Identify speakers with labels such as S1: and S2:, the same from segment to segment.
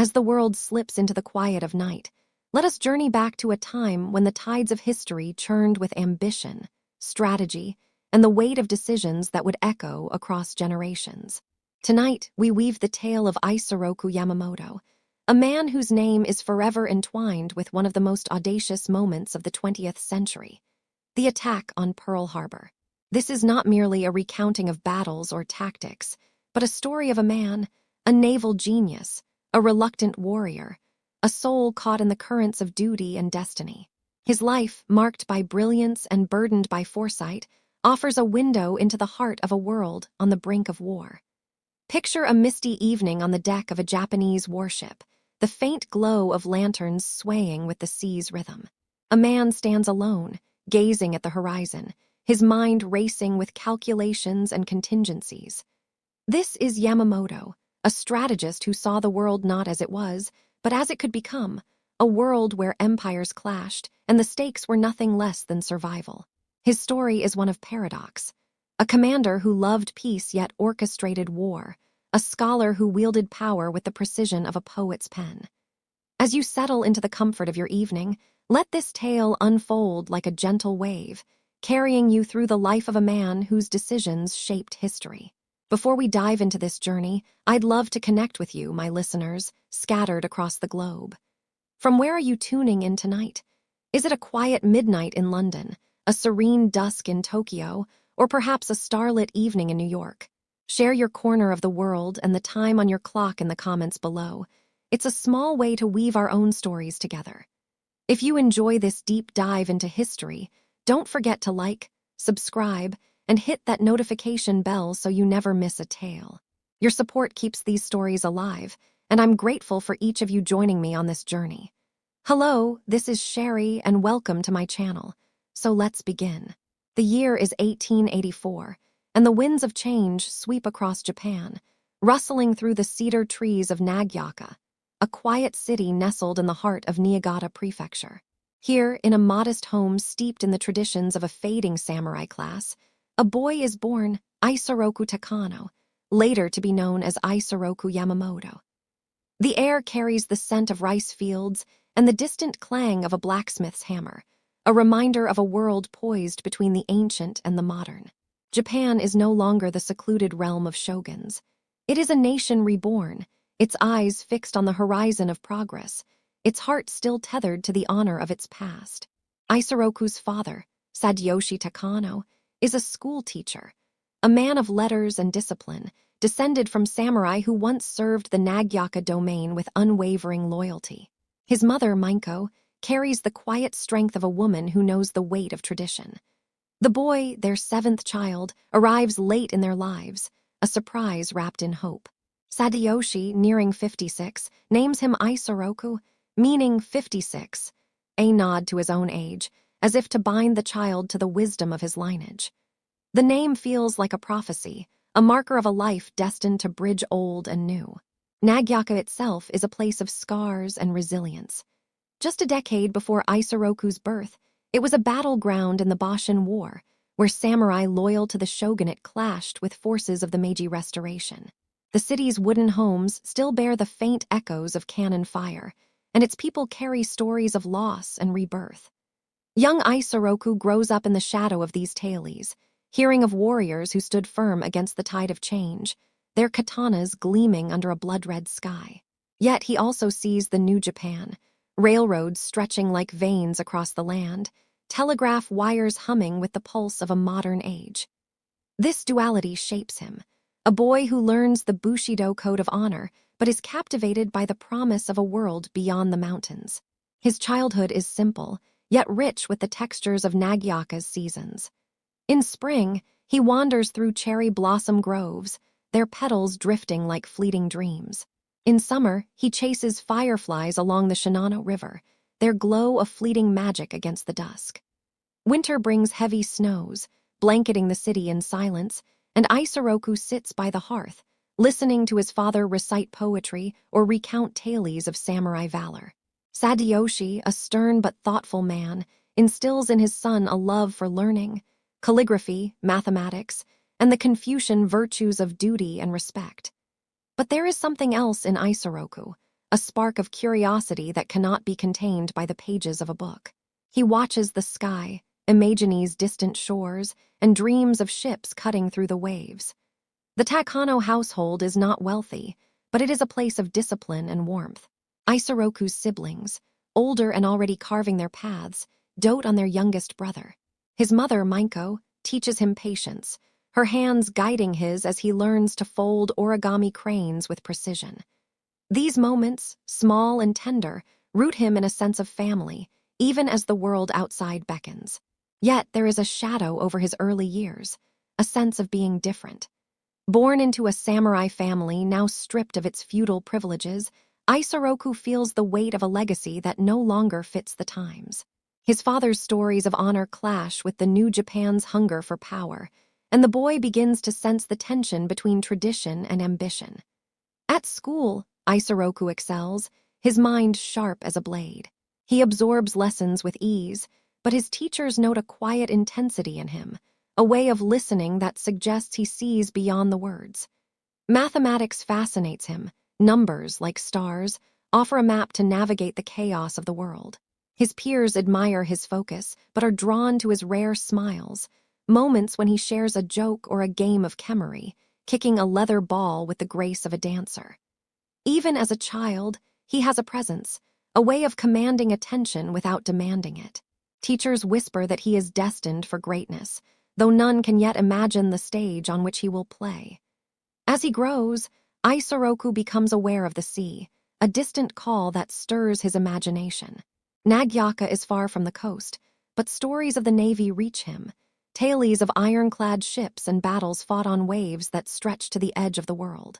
S1: As the world slips into the quiet of night, let us journey back to a time when the tides of history churned with ambition, strategy, and the weight of decisions that would echo across generations. Tonight, we weave the tale of Isoroku Yamamoto, a man whose name is forever entwined with one of the most audacious moments of the 20th century, the attack on Pearl Harbor. This is not merely a recounting of battles or tactics, but a story of a man, a naval genius, a reluctant warrior, a soul caught in the currents of duty and destiny. His life, marked by brilliance and burdened by foresight, offers a window into the heart of a world on the brink of war. Picture a misty evening on the deck of a Japanese warship, the faint glow of lanterns swaying with the sea's rhythm. A man stands alone, gazing at the horizon, his mind racing with calculations and contingencies. This is Yamamoto, a strategist who saw the world not as it was, but as it could become, a world where empires clashed and the stakes were nothing less than survival. His story is one of paradox. A commander who loved peace yet orchestrated war, a scholar who wielded power with the precision of a poet's pen. As you settle into the comfort of your evening, let this tale unfold like a gentle wave, carrying you through the life of a man whose decisions shaped history. Before we dive into this journey, I'd love to connect with you, my listeners, scattered across the globe. From where are you tuning in tonight? Is it a quiet midnight in London, a serene dusk in Tokyo, or perhaps a starlit evening in New York? Share your corner of the world and the time on your clock in the comments below. It's a small way to weave our own stories together. If you enjoy this deep dive into history, don't forget to like, subscribe, and hit that notification bell so you never miss a tale. Your support keeps these stories alive, and I'm grateful for each of you joining me on this journey. Hello, this is Sherry, and welcome to my channel. So let's begin. The year is 1884, and the winds of change sweep across Japan, rustling through the cedar trees of Nagaoka, a quiet city nestled in the heart of Niigata Prefecture. Here, in a modest home steeped in the traditions of a fading samurai class, a boy is born, Isoroku Takano, later to be known as Isoroku Yamamoto. The air carries the scent of rice fields and the distant clang of a blacksmith's hammer, a reminder of a world poised between the ancient and the modern. Japan is no longer the secluded realm of shoguns. It is a nation reborn, its eyes fixed on the horizon of progress, its heart still tethered to the honor of its past. Isoroku's father, Sadayoshi Takano, is a school teacher, a man of letters and discipline, descended from samurai who once served the Nagaoka domain with unwavering loyalty. His mother, Maiko, carries the quiet strength of a woman who knows the weight of tradition. The boy, their seventh child, arrives late in their lives, a surprise wrapped in hope. Sadayoshi, nearing 56, names him Isoroku, meaning 56, a nod to his own age, as if to bind the child to the wisdom of his lineage. The name feels like a prophecy, a marker of a life destined to bridge old and new. Nagaoka itself is a place of scars and resilience. Just a decade before Isoroku's birth, it was a battleground in the Boshin War, where samurai loyal to the shogunate clashed with forces of the Meiji Restoration. The city's wooden homes still bear the faint echoes of cannon fire, and its people carry stories of loss and rebirth. Young Isoroku grows up in the shadow of these talis, hearing of warriors who stood firm against the tide of change, their katanas gleaming under a blood-red sky. Yet he also sees the new Japan, railroads stretching like veins across the land, telegraph wires humming with the pulse of a modern age. This duality shapes him, a boy who learns the Bushido code of honor but is captivated by the promise of a world beyond the mountains. His childhood is simple, yet rich with the textures of Nagaoka's seasons. In spring, he wanders through cherry blossom groves, their petals drifting like fleeting dreams. In summer, he chases fireflies along the Shinano River, their glow a fleeting magic against the dusk. Winter brings heavy snows, blanketing the city in silence, and Isoroku sits by the hearth, listening to his father recite poetry or recount tales of samurai valor. Sadayoshi, a stern but thoughtful man, instills in his son a love for learning, calligraphy, mathematics, and the Confucian virtues of duty and respect. But there is something else in Isoroku, a spark of curiosity that cannot be contained by the pages of a book. He watches the sky, imagines distant shores, and dreams of ships cutting through the waves. The Takano household is not wealthy, but it is a place of discipline and warmth. Isoroku's siblings, older and already carving their paths, dote on their youngest brother. His mother, Maiko, teaches him patience, her hands guiding his as he learns to fold origami cranes with precision. These moments, small and tender, root him in a sense of family, even as the world outside beckons. Yet there is a shadow over his early years, a sense of being different. Born into a samurai family now stripped of its feudal privileges, Isoroku feels the weight of a legacy that no longer fits the times. His father's stories of honor clash with the new Japan's hunger for power, and the boy begins to sense the tension between tradition and ambition. At school, Isoroku excels, his mind sharp as a blade. He absorbs lessons with ease, but his teachers note a quiet intensity in him, a way of listening that suggests he sees beyond the words. Mathematics fascinates him. Numbers, like stars, offer a map to navigate the chaos of the world. His peers admire his focus, but are drawn to his rare smiles, moments when he shares a joke or a game of chemery, kicking a leather ball with the grace of a dancer. Even as a child, he has a presence, a way of commanding attention without demanding it. Teachers whisper that he is destined for greatness, though none can yet imagine the stage on which he will play. As he grows, Isoroku becomes aware of the sea, a distant call that stirs his imagination. Nagaoka is far from the coast, but stories of the Navy reach him, tales of ironclad ships and battles fought on waves that stretch to the edge of the world.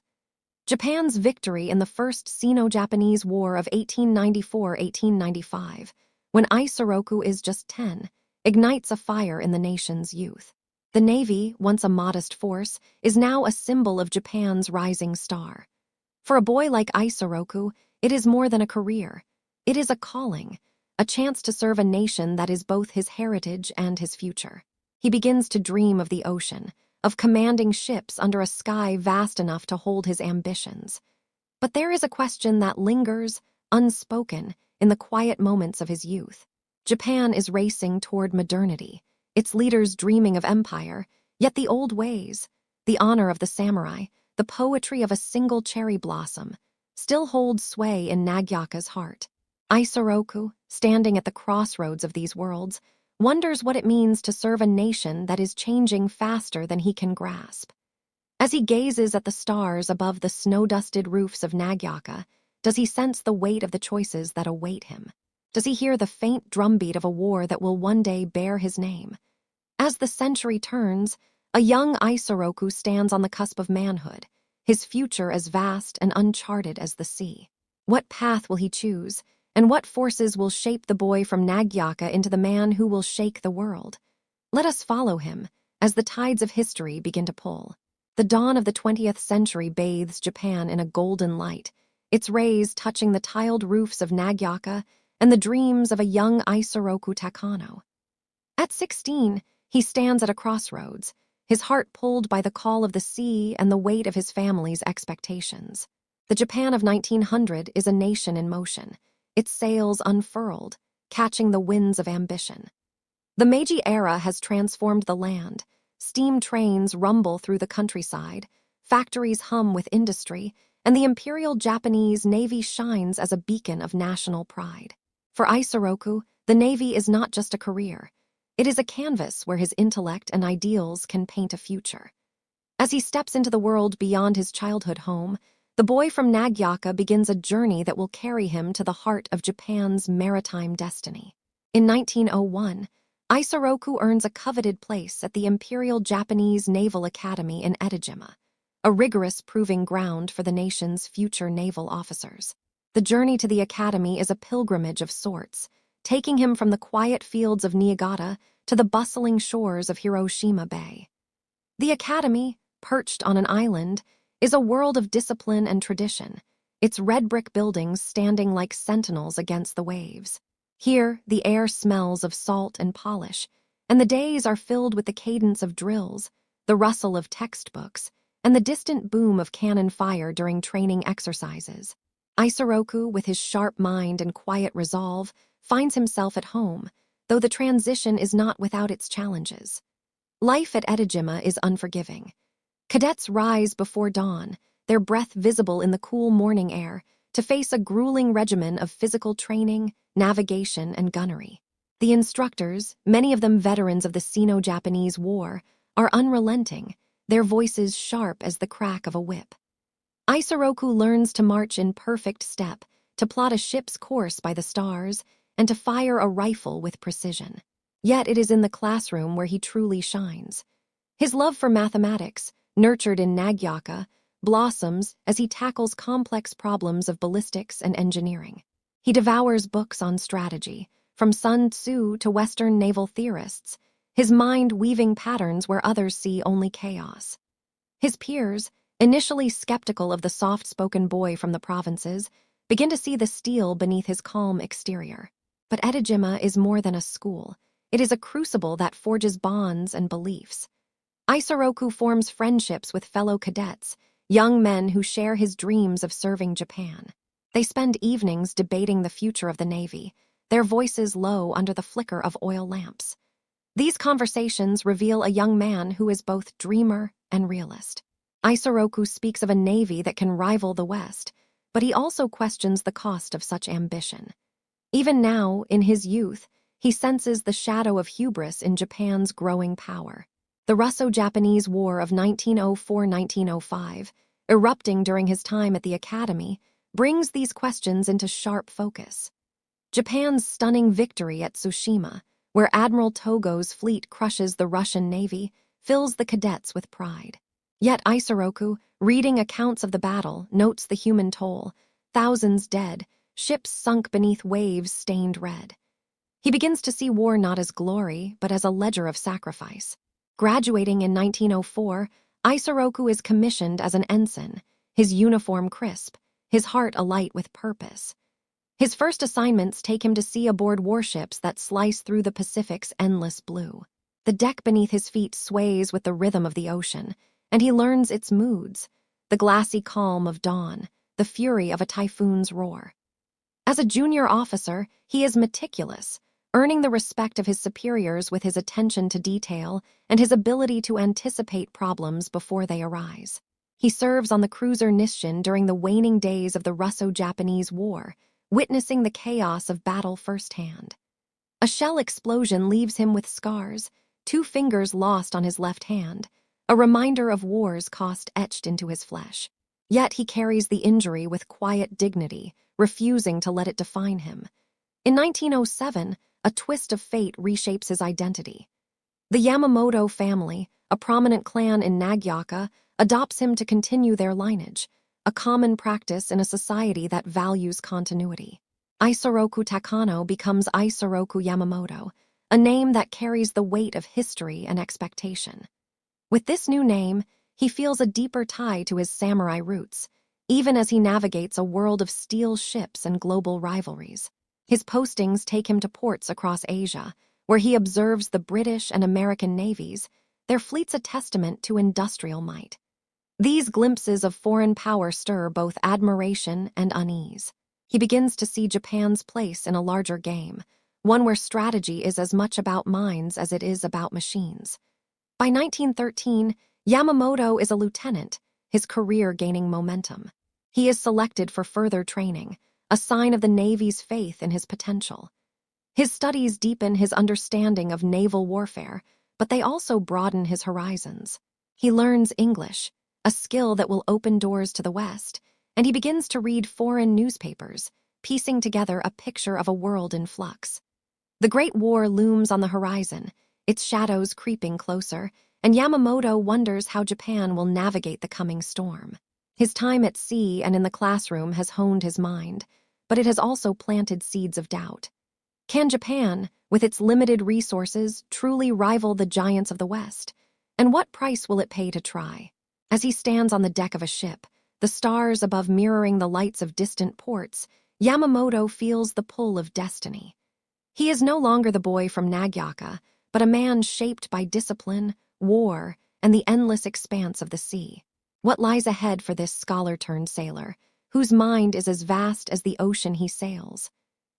S1: Japan's victory in the First Sino-Japanese War of 1894-1895, when Isoroku is just 10, ignites a fire in the nation's youth. The Navy, once a modest force, is now a symbol of Japan's rising star. For a boy like Isoroku, it is more than a career. It is a calling, a chance to serve a nation that is both his heritage and his future. He begins to dream of the ocean, of commanding ships under a sky vast enough to hold his ambitions. But there is a question that lingers, unspoken, in the quiet moments of his youth. Japan is racing toward modernity, its leaders dreaming of empire, yet the old ways, the honor of the samurai, the poetry of a single cherry blossom, still hold sway in Nagaoka's heart. Isoroku, standing at the crossroads of these worlds, wonders what it means to serve a nation that is changing faster than he can grasp. As he gazes at the stars above the snow-dusted roofs of Nagaoka, does he sense the weight of the choices that await him? Does he hear the faint drumbeat of a war that will one day bear his name? As the century turns, a young Isoroku stands on the cusp of manhood, his future as vast and uncharted as the sea. What path will he choose, and what forces will shape the boy from Nagaoka into the man who will shake the world? Let us follow him, as the tides of history begin to pull. The dawn of the 20th century bathes Japan in a golden light, its rays touching the tiled roofs of Nagaoka and the dreams of a young Isoroku Takano. At 16, he stands at a crossroads, his heart pulled by the call of the sea and the weight of his family's expectations. The Japan of 1900 is a nation in motion, its sails unfurled, catching the winds of ambition. The Meiji era has transformed the land. Steam trains rumble through the countryside, factories hum with industry, and the Imperial Japanese Navy shines as a beacon of national pride. For Isoroku, the Navy is not just a career. It is a canvas where his intellect and ideals can paint a future. As he steps into the world beyond his childhood home, the boy from Nagaoka begins a journey that will carry him to the heart of Japan's maritime destiny. In 1901, Isoroku earns a coveted place at the Imperial Japanese Naval Academy in Etajima, a rigorous proving ground for the nation's future naval officers. The journey to the academy is a pilgrimage of sorts, taking him from the quiet fields of Niigata to the bustling shores of Hiroshima Bay. The academy, perched on an island, is a world of discipline and tradition, its red brick buildings standing like sentinels against the waves. Here, the air smells of salt and polish, and the days are filled with the cadence of drills, the rustle of textbooks, and the distant boom of cannon fire during training exercises. Isoroku, with his sharp mind and quiet resolve, finds himself at home, though the transition is not without its challenges. Life at Edejima is unforgiving. Cadets rise before dawn, their breath visible in the cool morning air, to face a grueling regimen of physical training, navigation, and gunnery. The instructors, many of them veterans of the Sino-Japanese War, are unrelenting, their voices sharp as the crack of a whip. Isoroku learns to march in perfect step, to plot a ship's course by the stars, and to fire a rifle with precision. Yet it is in the classroom where he truly shines. His love for mathematics, nurtured in Nagaoka, blossoms as he tackles complex problems of ballistics and engineering. He devours books on strategy, from Sun Tzu to Western naval theorists, his mind weaving patterns where others see only chaos. His peers, initially skeptical of the soft-spoken boy from the provinces, begin to see the steel beneath his calm exterior. But Edejima is more than a school. It is a crucible that forges bonds and beliefs. Isoroku forms friendships with fellow cadets, young men who share his dreams of serving Japan. They spend evenings debating the future of the Navy, their voices low under the flicker of oil lamps. These conversations reveal a young man who is both dreamer and realist. Isoroku speaks of a Navy that can rival the West, but he also questions the cost of such ambition. Even now, in his youth, he senses the shadow of hubris in Japan's growing power. The Russo-Japanese War of 1904–1905, erupting during his time at the academy, brings these questions into sharp focus. Japan's stunning victory at Tsushima, where Admiral Togo's fleet crushes the Russian Navy, fills the cadets with pride. Yet Isoroku, reading accounts of the battle, notes the human toll: thousands dead, ships sunk beneath waves stained red. He begins to see war not as glory, but as a ledger of sacrifice. Graduating in 1904, Isoroku is commissioned as an ensign, his uniform crisp, his heart alight with purpose. His first assignments take him to sea aboard warships that slice through the Pacific's endless blue. The deck beneath his feet sways with the rhythm of the ocean, and he learns its moods: the glassy calm of dawn, the fury of a typhoon's roar. As a junior officer, he is meticulous, earning the respect of his superiors with his attention to detail and his ability to anticipate problems before they arise. He serves on the cruiser Nisshin during the waning days of the Russo-Japanese War, witnessing the chaos of battle firsthand. A shell explosion leaves him with scars, 2 fingers lost on his left hand, a reminder of war's cost etched into his flesh. Yet he carries the injury with quiet dignity, refusing to let it define him. In 1907, a twist of fate reshapes his identity. The Yamamoto family, a prominent clan in Nagaoka, adopts him to continue their lineage, a common practice in a society that values continuity. Isoroku Takano becomes Isoroku Yamamoto, a name that carries the weight of history and expectation. With this new name, he feels a deeper tie to his samurai roots, even as he navigates a world of steel ships and global rivalries. His postings take him to ports across Asia, where he observes the British and American navies, their fleets a testament to industrial might. These glimpses of foreign power stir both admiration and unease. He begins to see Japan's place in a larger game, one where strategy is as much about minds as it is about machines. By 1913, Yamamoto is a lieutenant, his career gaining momentum. He is selected for further training, a sign of the Navy's faith in his potential. His studies deepen his understanding of naval warfare, but they also broaden his horizons. He learns English, a skill that will open doors to the West, and he begins to read foreign newspapers, piecing together a picture of a world in flux. The Great War looms on the horizon, its shadows creeping closer, and Yamamoto wonders how Japan will navigate the coming storm. His time at sea and in the classroom has honed his mind, but it has also planted seeds of doubt. Can Japan, with its limited resources, truly rival the giants of the West? And what price will it pay to try? As he stands on the deck of a ship, the stars above mirroring the lights of distant ports, Yamamoto feels the pull of destiny. He is no longer the boy from Nagaoka, but a man shaped by discipline, war, and the endless expanse of the sea. What lies ahead for this scholar-turned-sailor? whose mind is as vast as the ocean he sails.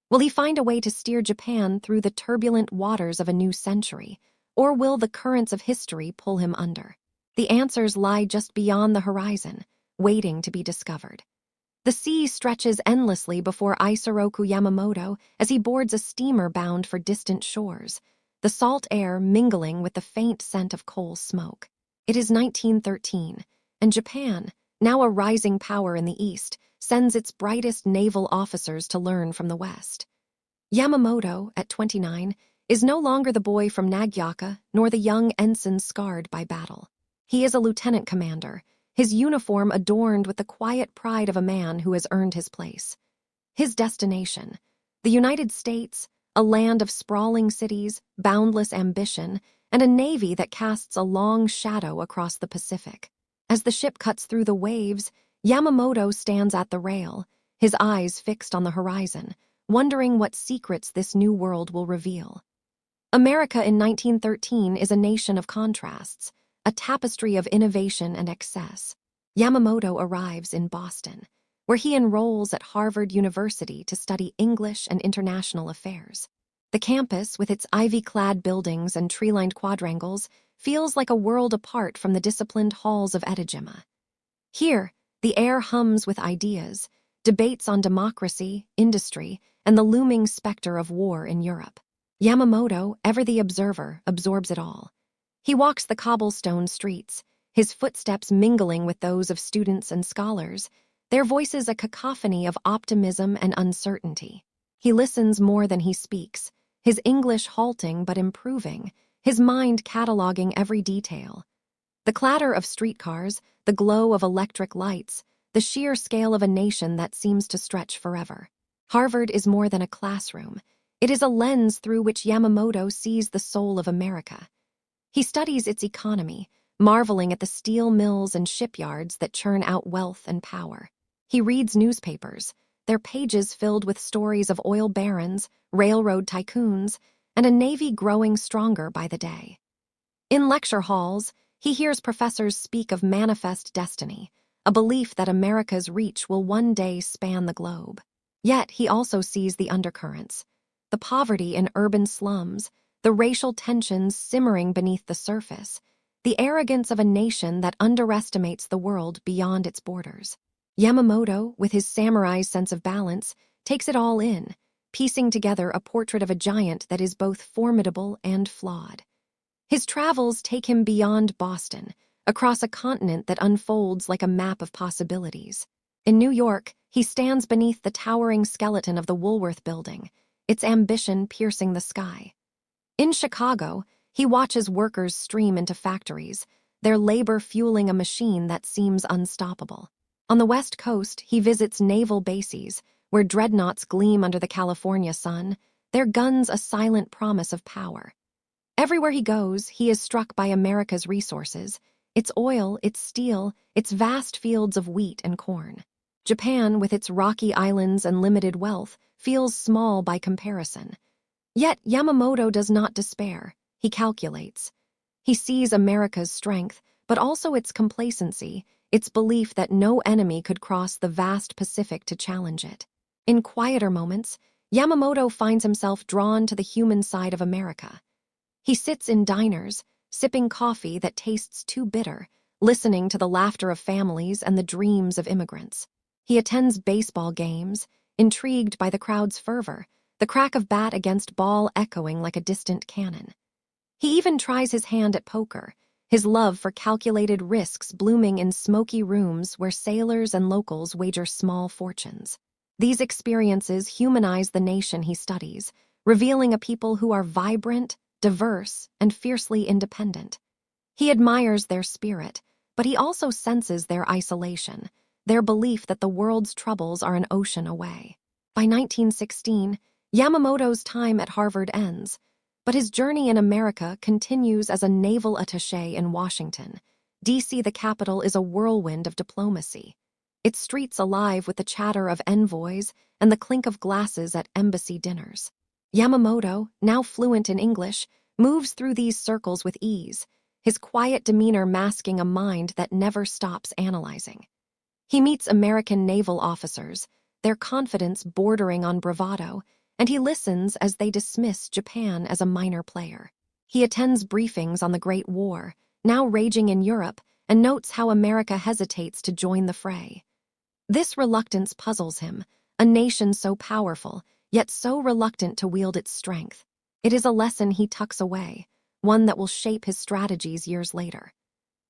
S1: Will he find a way to steer Japan through the turbulent waters of a new century, or will the currents of history pull him under? The answers lie just beyond the horizon, waiting to be discovered. The sea stretches endlessly before Isoroku Yamamoto as he boards a steamer bound for distant shores, the salt air mingling with the faint scent of coal smoke. It is 1913, and Japan, now a rising power in the East, sends its brightest naval officers to learn from the West. Yamamoto, at 29, is no longer the boy from Nagaoka nor the young ensign scarred by battle. He is a lieutenant commander, his uniform adorned with the quiet pride of a man who has earned his place. His destination, the United States, a land of sprawling cities, boundless ambition, and a navy that casts a long shadow across the Pacific. As the ship cuts through the waves, Yamamoto stands at the rail, his eyes fixed on the horizon, wondering what secrets this new world will reveal. America in 1913 is a nation of contrasts, a tapestry of innovation and excess. Yamamoto arrives in Boston, where he enrolls at Harvard University to study English and international affairs. The campus, with its ivy-clad buildings and tree-lined quadrangles, feels like a world apart from the disciplined halls of Edejima. Here, the air hums with ideas, debates on democracy, industry, and the looming specter of war in Europe. Yamamoto, ever the observer, absorbs it all. He walks the cobblestone streets, his footsteps mingling with those of students and scholars, their voices a cacophony of optimism and uncertainty. He listens more than he speaks, his English halting but improving, his mind cataloging every detail. The clatter of streetcars, the glow of electric lights, the sheer scale of a nation that seems to stretch forever. Harvard is more than a classroom. It is a lens through which Yamamoto sees the soul of America. He studies its economy, marveling at the steel mills and shipyards that churn out wealth and power. He reads newspapers, their pages filled with stories of oil barons, railroad tycoons, and a navy growing stronger by the day. In lecture halls, he hears professors speak of manifest destiny, a belief that America's reach will one day span the globe. Yet he also sees the undercurrents, the poverty in urban slums, the racial tensions simmering beneath the surface, the arrogance of a nation that underestimates the world beyond its borders. Yamamoto, with his samurai's sense of balance, takes it all in, piecing together a portrait of a giant that is both formidable and flawed. His travels take him beyond Boston, across a continent that unfolds like a map of possibilities. In New York, he stands beneath the towering skeleton of the Woolworth Building, its ambition piercing the sky. In Chicago, he watches workers stream into factories, their labor fueling a machine that seems unstoppable. On the West Coast, he visits naval bases, where dreadnoughts gleam under the California sun, their guns a silent promise of power. Everywhere he goes, he is struck by America's resources, its oil, its steel, its vast fields of wheat and corn. Japan, with its rocky islands and limited wealth, feels small by comparison. Yet Yamamoto does not despair. He calculates. He sees America's strength, but also its complacency, its belief that no enemy could cross the vast Pacific to challenge it. In quieter moments, Yamamoto finds himself drawn to the human side of America. He sits in diners, sipping coffee that tastes too bitter, listening to the laughter of families and the dreams of immigrants. He attends baseball games, intrigued by the crowd's fervor, the crack of bat against ball echoing like a distant cannon. He even tries his hand at poker, his love for calculated risks blooming in smoky rooms where sailors and locals wager small fortunes. These experiences humanize the nation he studies, revealing a people who are vibrant, diverse, and fiercely independent. He admires their spirit, but he also senses their isolation, their belief that the world's troubles are an ocean away. By 1916, Yamamoto's time at Harvard ends, but his journey in America continues as a naval attaché in Washington. D.C., the capital, is a whirlwind of diplomacy, its streets alive with the chatter of envoys and the clink of glasses at embassy dinners. Yamamoto, now fluent in English, moves through these circles with ease, his quiet demeanor masking a mind that never stops analyzing. He meets American naval officers, their confidence bordering on bravado, and he listens as they dismiss Japan as a minor player. He attends briefings on the Great War, now raging in Europe, and notes how America hesitates to join the fray. This reluctance puzzles him, a nation so powerful, yet so reluctant to wield its strength. It is a lesson he tucks away, one that will shape his strategies years later.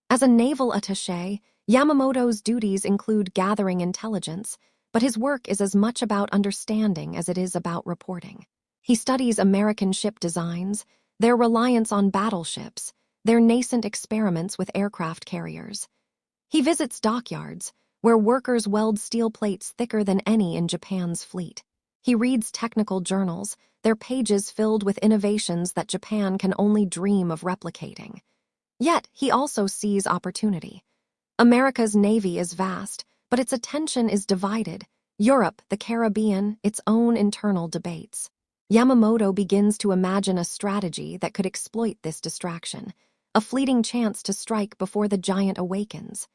S1: As a naval attaché, Yamamoto's duties include gathering intelligence, but his work is as much about understanding as it is about reporting. He studies American ship designs, their reliance on battleships, their nascent experiments with aircraft carriers. He visits dockyards, where workers weld steel plates thicker than any in Japan's fleet. He reads technical journals, their pages filled with innovations that Japan can only dream of replicating. Yet, he also sees opportunity. America's navy is vast, but its attention is divided. Europe, the Caribbean, its own internal debates. Yamamoto begins to imagine a strategy that could exploit this distraction, a fleeting chance to strike before the giant awakens.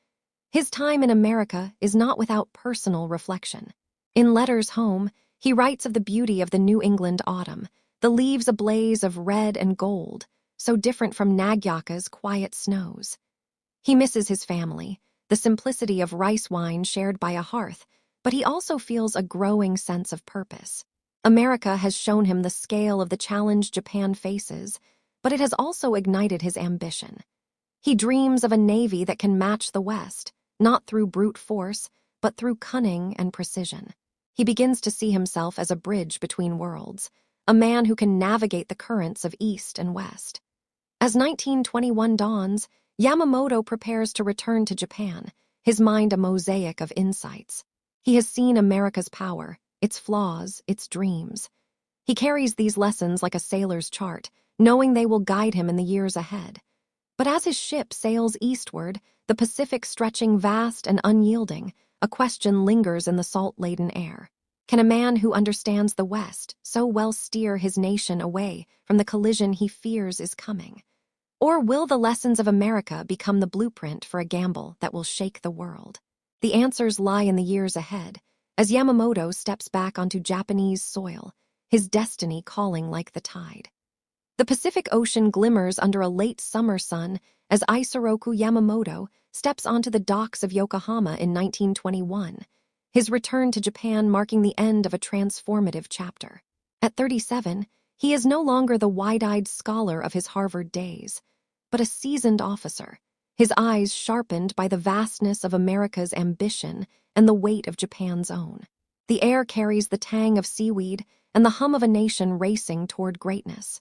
S1: His time in America is not without personal reflection. In letters home, he writes of the beauty of the New England autumn, the leaves ablaze of red and gold, so different from Nagaoka's quiet snows. He misses his family, the simplicity of rice wine shared by a hearth, but he also feels a growing sense of purpose. America has shown him the scale of the challenge Japan faces, but it has also ignited his ambition. He dreams of a navy that can match the West, not through brute force, but through cunning and precision. He begins to see himself as a bridge between worlds, a man who can navigate the currents of East and West. As 1921 dawns, Yamamoto prepares to return to Japan, his mind a mosaic of insights. He has seen America's power, its flaws, its dreams. He carries these lessons like a sailor's chart, knowing they will guide him in the years ahead. But as his ship sails eastward, the Pacific stretching vast and unyielding, a question lingers in the salt-laden air. Can a man who understands the West so well steer his nation away from the collision he fears is coming? Or will the lessons of America become the blueprint for a gamble that will shake the world? The answers lie in the years ahead, as Yamamoto steps back onto Japanese soil, his destiny calling like the tide. The Pacific Ocean glimmers under a late summer sun as Isoroku Yamamoto steps onto the docks of Yokohama in 1921, his return to Japan marking the end of a transformative chapter. At 37, he is no longer the wide-eyed scholar of his Harvard days, but a seasoned officer, his eyes sharpened by the vastness of America's ambition and the weight of Japan's own. The air carries the tang of seaweed and the hum of a nation racing toward greatness.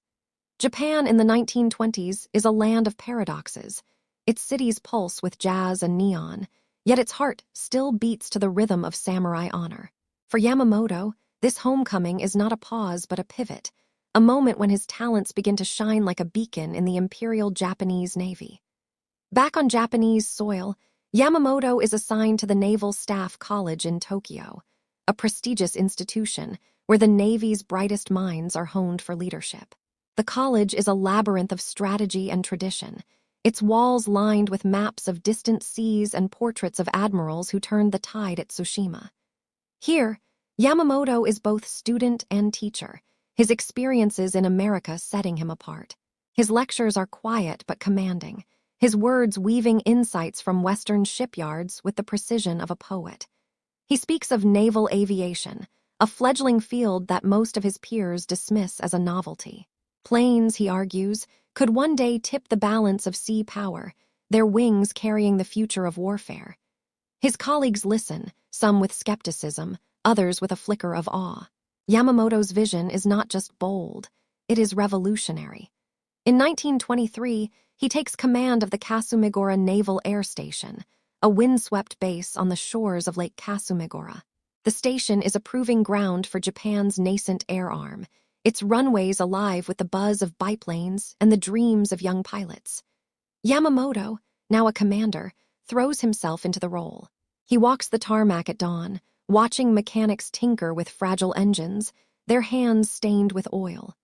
S1: Japan in the 1920s is a land of paradoxes. Its cities pulse with jazz and neon, yet its heart still beats to the rhythm of samurai honor. For Yamamoto, this homecoming is not a pause but a pivot, a moment when his talents begin to shine like a beacon in the Imperial Japanese Navy. Back on Japanese soil, Yamamoto is assigned to the Naval Staff College in Tokyo, a prestigious institution where the Navy's brightest minds are honed for leadership. The college is a labyrinth of strategy and tradition, its walls lined with maps of distant seas and portraits of admirals who turned the tide at Tsushima. Here, Yamamoto is both student and teacher, his experiences in America setting him apart. His lectures are quiet but commanding, his words weaving insights from Western shipyards with the precision of a poet. He speaks of naval aviation, a fledgling field that most of his peers dismiss as a novelty. Planes, he argues, could one day tip the balance of sea power, their wings carrying the future of warfare. His colleagues listen, some with skepticism, others with a flicker of awe. Yamamoto's vision is not just bold, it is revolutionary. In 1923, he takes command of the Kasumigura Naval Air Station, a windswept base on the shores of Lake Kasumigura. The station is a proving ground for Japan's nascent air arm, its runways alive with the buzz of biplanes and the dreams of young pilots. Yamamoto, now a commander, throws himself into the role. He walks the tarmac at dawn, watching mechanics tinker with fragile engines, their hands stained with oil.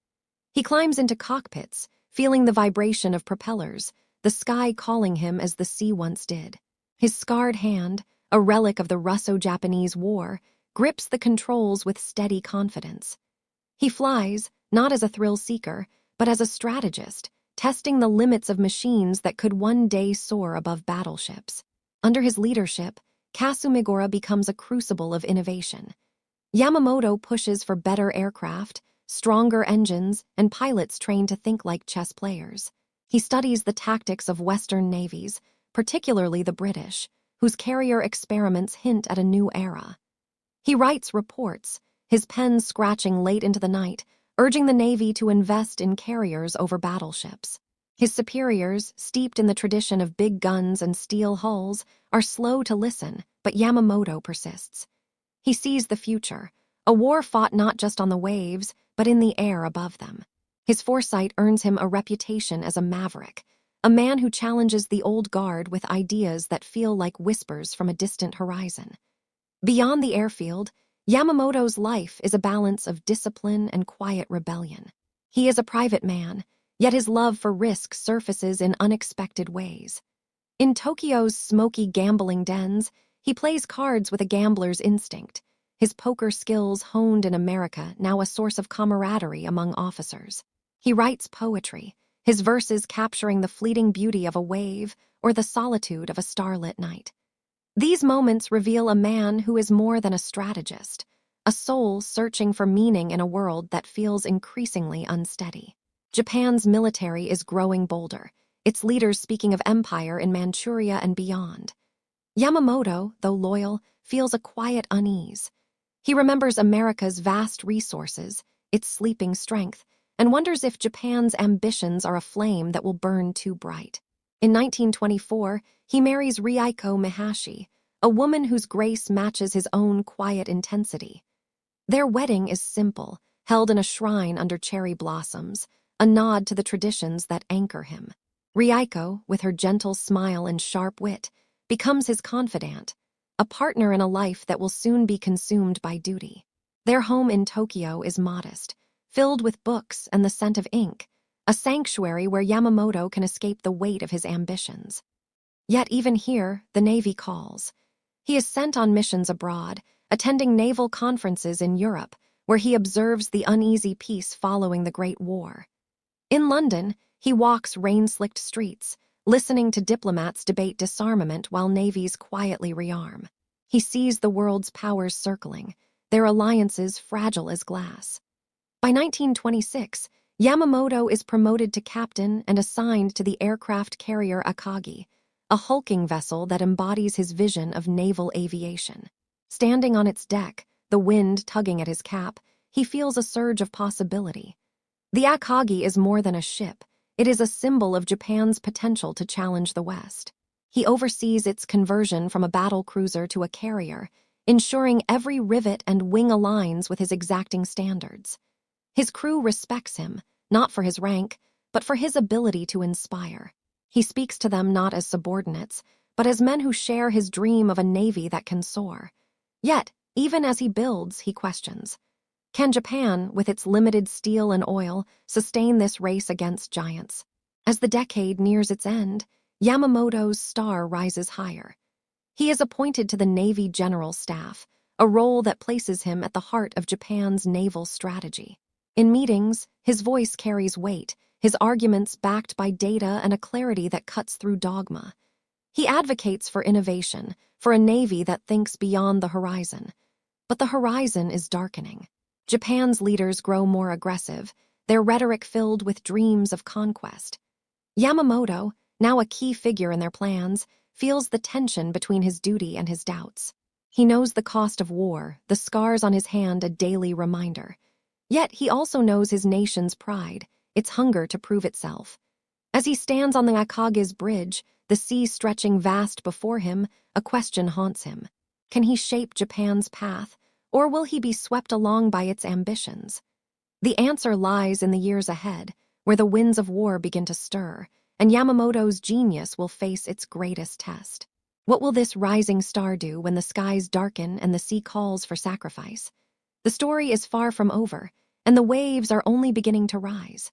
S1: He climbs into cockpits, feeling the vibration of propellers, the sky calling him as the sea once did. His scarred hand, a relic of the Russo-Japanese War, grips the controls with steady confidence. He flies, not as a thrill seeker, but as a strategist, testing the limits of machines that could one day soar above battleships. Under his leadership, Kasumigura becomes a crucible of innovation. Yamamoto pushes for better aircraft, stronger engines, and pilots trained to think like chess players. He studies the tactics of Western navies, particularly the British, whose carrier experiments hint at a new era. He writes reports, his pen scratching late into the night, urging the Navy to invest in carriers over battleships. His superiors, steeped in the tradition of big guns and steel hulls, are slow to listen, but Yamamoto persists. He sees the future, a war fought not just on the waves, but in the air above them. His foresight earns him a reputation as a maverick, a man who challenges the old guard with ideas that feel like whispers from a distant horizon. Beyond the airfield, Yamamoto's life is a balance of discipline and quiet rebellion. He is a private man, yet his love for risk surfaces in unexpected ways. In Tokyo's smoky gambling dens, he plays cards with a gambler's instinct, his poker skills honed in America now a source of camaraderie among officers. He writes poetry, his verses capturing the fleeting beauty of a wave or the solitude of a starlit night. These moments reveal a man who is more than a strategist, a soul searching for meaning in a world that feels increasingly unsteady. Japan's military is growing bolder, its leaders speaking of empire in Manchuria and beyond. Yamamoto, though loyal, feels a quiet unease. He remembers America's vast resources, its sleeping strength, and wonders if Japan's ambitions are a flame that will burn too bright. In 1924, he marries Rieko Mihashi, a woman whose grace matches his own quiet intensity. Their wedding is simple, held in a shrine under cherry blossoms, a nod to the traditions that anchor him. Rieko, with her gentle smile and sharp wit, becomes his confidant, a partner in a life that will soon be consumed by duty. Their home in Tokyo is modest, filled with books and the scent of ink, a sanctuary where Yamamoto can escape the weight of his ambitions. Yet even here, the Navy calls. He is sent on missions abroad, attending naval conferences in Europe, where he observes the uneasy peace following the Great War. In London, he walks rain-slicked streets, listening to diplomats debate disarmament while navies quietly rearm. He sees the world's powers circling, their alliances fragile as glass. By 1926, Yamamoto is promoted to captain and assigned to the aircraft carrier Akagi, a hulking vessel that embodies his vision of naval aviation. Standing on its deck, the wind tugging at his cap, he feels a surge of possibility. The Akagi is more than a ship. It is a symbol of Japan's potential to challenge the West. He oversees its conversion from a battle cruiser to a carrier, ensuring every rivet and wing aligns with his exacting standards. His crew respects him, not for his rank, but for his ability to inspire. He speaks to them not as subordinates, but as men who share his dream of a navy that can soar. Yet, even as he builds, he questions. Can Japan, with its limited steel and oil, sustain this race against giants? As the decade nears its end, Yamamoto's star rises higher. He is appointed to the Navy General Staff, a role that places him at the heart of Japan's naval strategy. In meetings, his voice carries weight, his arguments backed by data and a clarity that cuts through dogma. He advocates for innovation, for a navy that thinks beyond the horizon. But the horizon is darkening. Japan's leaders grow more aggressive, their rhetoric filled with dreams of conquest. Yamamoto, now a key figure in their plans, feels the tension between his duty and his doubts. He knows the cost of war, the scars on his hand a daily reminder. Yet he also knows his nation's pride, its hunger to prove itself. As he stands on the Akagi's bridge, the sea stretching vast before him, a question haunts him. Can he shape Japan's path, or will he be swept along by its ambitions? The answer lies in the years ahead, where the winds of war begin to stir, and Yamamoto's genius will face its greatest test. What will this rising star do when the skies darken and the sea calls for sacrifice? The story is far from over, and the waves are only beginning to rise.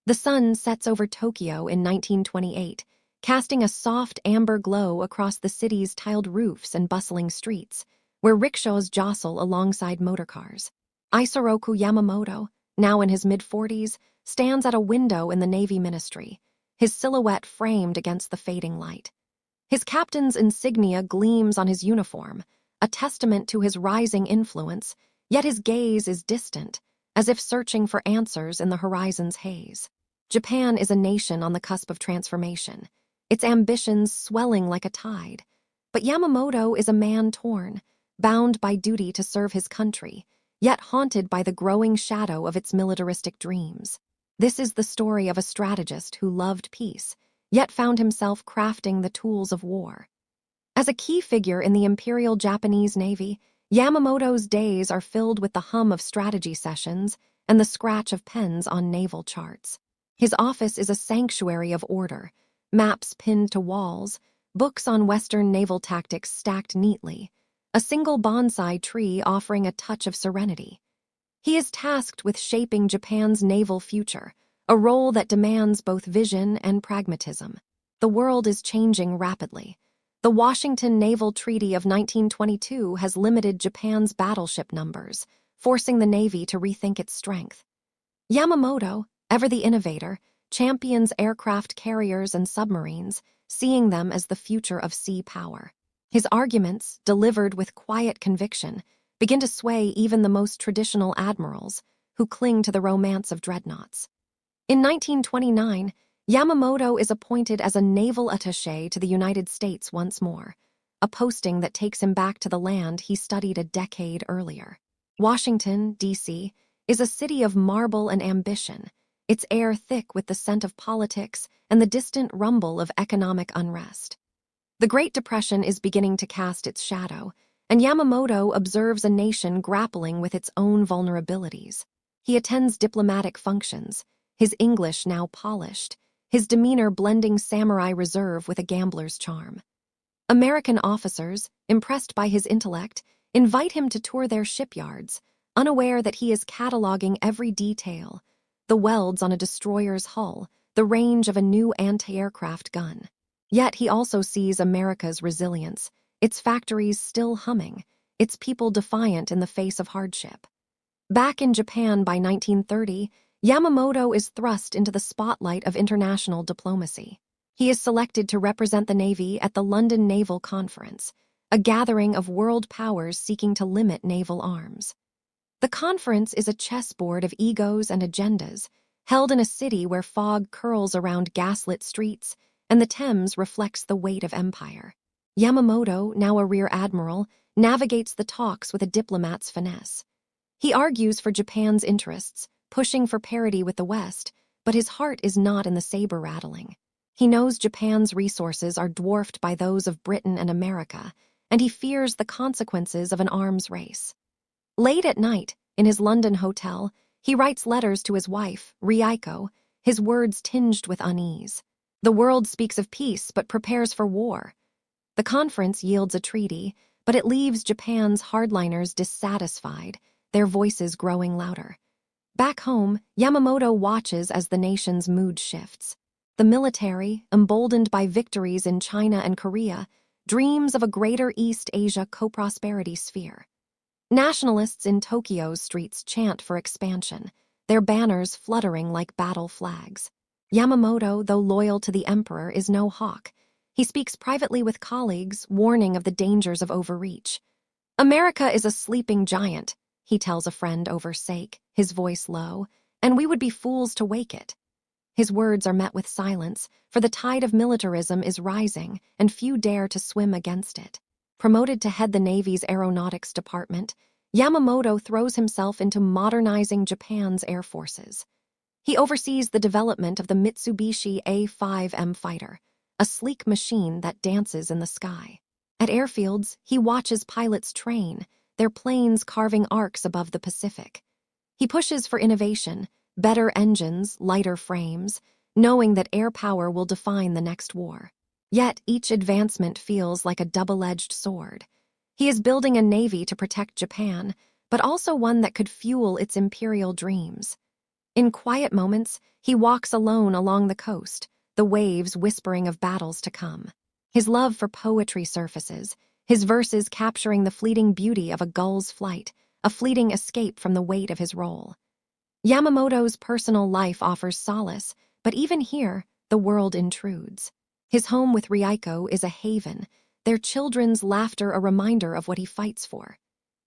S1: The sun sets over Tokyo in 1928, casting a soft amber glow across the city's tiled roofs and bustling streets, where rickshaws jostle alongside motorcars. Isoroku Yamamoto, now in his mid-40s, stands at a window in the Navy Ministry, his silhouette framed against the fading light. His captain's insignia gleams on his uniform, a testament to his rising influence, yet his gaze is distant, as if searching for answers in the horizon's haze. Japan is a nation on the cusp of transformation, its ambitions swelling like a tide. But Yamamoto is a man torn, bound by duty to serve his country, yet haunted by the growing shadow of its militaristic dreams. This is the story of a strategist who loved peace, yet found himself crafting the tools of war. As a key figure in the Imperial Japanese Navy, Yamamoto's days are filled with the hum of strategy sessions and the scratch of pens on naval charts. His office is a sanctuary of order, maps pinned to walls, books on Western naval tactics stacked neatly, a single bonsai tree offering a touch of serenity. He is tasked with shaping Japan's naval future, a role that demands both vision and pragmatism. The world is changing rapidly. The Washington Naval Treaty of 1922 has limited Japan's battleship numbers, forcing the Navy to rethink its strength. Yamamoto, ever the innovator, champions aircraft carriers and submarines, seeing them as the future of sea power. His arguments, delivered with quiet conviction, begin to sway even the most traditional admirals, who cling to the romance of dreadnoughts. In 1929, Yamamoto is appointed as a naval attaché to the United States once more, a posting that takes him back to the land he studied a decade earlier. Washington, D.C., is a city of marble and ambition, its air thick with the scent of politics and the distant rumble of economic unrest. The Great Depression is beginning to cast its shadow, and Yamamoto observes a nation grappling with its own vulnerabilities. He attends diplomatic functions, his English now polished, his demeanor blending samurai reserve with a gambler's charm. American officers, impressed by his intellect, invite him to tour their shipyards, unaware that he is cataloging every detail: the welds on a destroyer's hull, the range of a new anti-aircraft gun. Yet he also sees America's resilience, its factories still humming, its people defiant in the face of hardship. Back in Japan by 1930, Yamamoto is thrust into the spotlight of international diplomacy. He is selected to represent the Navy at the London Naval Conference, a gathering of world powers seeking to limit naval arms. The conference is a chessboard of egos and agendas, held in a city where fog curls around gaslit streets and the Thames reflects the weight of empire. Yamamoto, now a rear admiral, navigates the talks with a diplomat's finesse. He argues for Japan's interests, pushing for parity with the West, but his heart is not in the saber-rattling. He knows Japan's resources are dwarfed by those of Britain and America, and he fears the consequences of an arms race. Late at night, in his London hotel, he writes letters to his wife, Rieko, his words tinged with unease. The world speaks of peace but prepares for war. The conference yields a treaty, but it leaves Japan's hardliners dissatisfied, their voices growing louder. Back home, Yamamoto watches as the nation's mood shifts. The military, emboldened by victories in China and Korea, dreams of a greater East Asia co-prosperity sphere. Nationalists in Tokyo's streets chant for expansion, their banners fluttering like battle flags. Yamamoto, though loyal to the emperor, is no hawk. He speaks privately with colleagues, warning of the dangers of overreach. "America is a sleeping giant," he tells a friend over sake, his voice low, "and we would be fools to wake it." His words are met with silence, for the tide of militarism is rising, and few dare to swim against it. Promoted to head the Navy's aeronautics department, Yamamoto throws himself into modernizing Japan's air forces. He oversees the development of the Mitsubishi A-5M fighter, a sleek machine that dances in the sky. At airfields, he watches pilots train, their planes carving arcs above the Pacific. He pushes for innovation, better engines, lighter frames, knowing that air power will define the next war. Yet each advancement feels like a double-edged sword. He is building a navy to protect Japan, but also one that could fuel its imperial dreams. In quiet moments, he walks alone along the coast, the waves whispering of battles to come. His love for poetry surfaces, his verses capturing the fleeting beauty of a gull's flight, a fleeting escape from the weight of his role. Yamamoto's personal life offers solace, but even here, the world intrudes. His home with Ryoko is a haven, their children's laughter a reminder of what he fights for.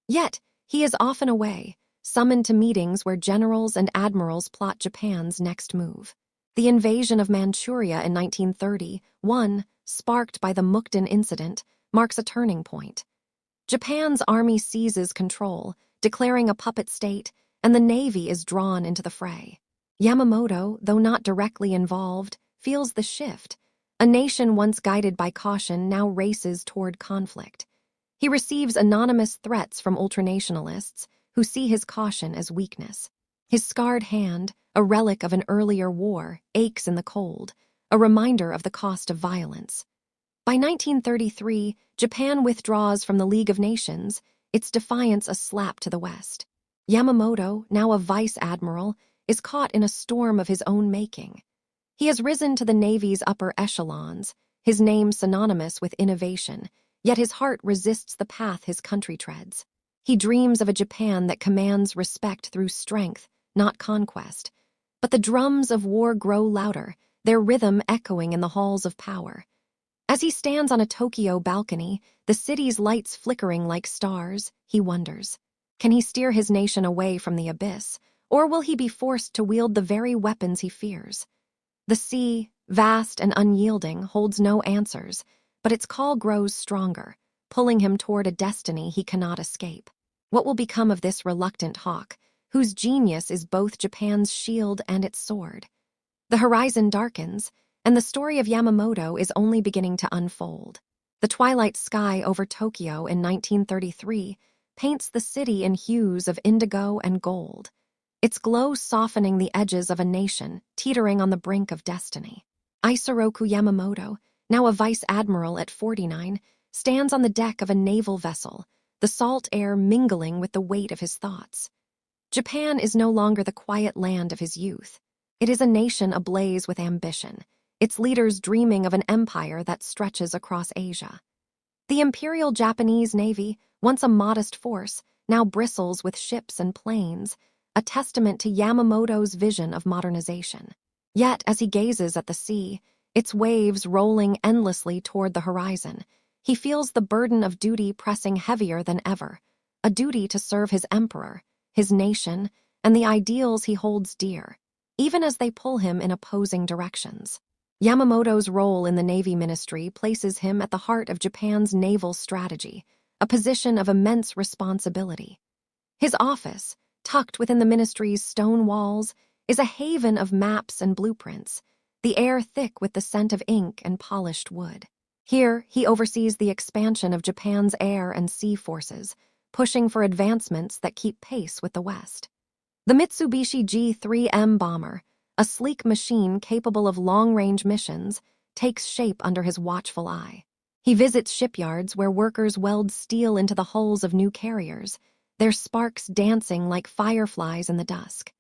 S1: Yet, he is often away, summoned to meetings where generals and admirals plot Japan's next move. The invasion of Manchuria in 1931, sparked by the Mukden incident, marks a turning point. Japan's army seizes control, declaring a puppet state, and the navy is drawn into the fray. Yamamoto, though not directly involved, feels the shift. A nation once guided by caution now races toward conflict. He receives anonymous threats from ultranationalists who see his caution as weakness. His scarred hand, a relic of an earlier war, aches in the cold, a reminder of the cost of violence. By 1933, Japan withdraws from the League of Nations, its defiance a slap to the West. Yamamoto, now a vice admiral, is caught in a storm of his own making. He has risen to the Navy's upper echelons, his name synonymous with innovation, yet his heart resists the path his country treads. He dreams of a Japan that commands respect through strength, not conquest. But the drums of war grow louder, their rhythm echoing in the halls of power. As he stands on a Tokyo balcony, the city's lights flickering like stars, he wonders, can he steer his nation away from the abyss, or will he be forced to wield the very weapons he fears? The sea, vast and unyielding, holds no answers, but its call grows stronger, pulling him toward a destiny he cannot escape. What will become of this reluctant hawk, whose genius is both Japan's shield and its sword? The horizon darkens, and the story of Yamamoto is only beginning to unfold. The twilight sky over Tokyo in 1933 paints the city in hues of indigo and gold, its glow softening the edges of a nation teetering on the brink of destiny. Isoroku Yamamoto, now a vice admiral at 49, stands on the deck of a naval vessel, the salt air mingling with the weight of his thoughts. Japan is no longer the quiet land of his youth. It is a nation ablaze with ambition, its leaders dreaming of an empire that stretches across Asia. The Imperial Japanese Navy, once a modest force, now bristles with ships and planes, a testament to Yamamoto's vision of modernization. Yet, as he gazes at the sea, its waves rolling endlessly toward the horizon, he feels the burden of duty pressing heavier than ever, a duty to serve his emperor, his nation, and the ideals he holds dear, even as they pull him in opposing directions. Yamamoto's role in the Navy Ministry places him at the heart of Japan's naval strategy, a position of immense responsibility. His office, tucked within the ministry's stone walls, is a haven of maps and blueprints, the air thick with the scent of ink and polished wood. Here, he oversees the expansion of Japan's air and sea forces, pushing for advancements that keep pace with the West. The Mitsubishi G-3M bomber, a sleek machine capable of long-range missions, takes shape under his watchful eye. He visits shipyards where workers weld steel into the hulls of new carriers, their sparks dancing like fireflies in the dusk.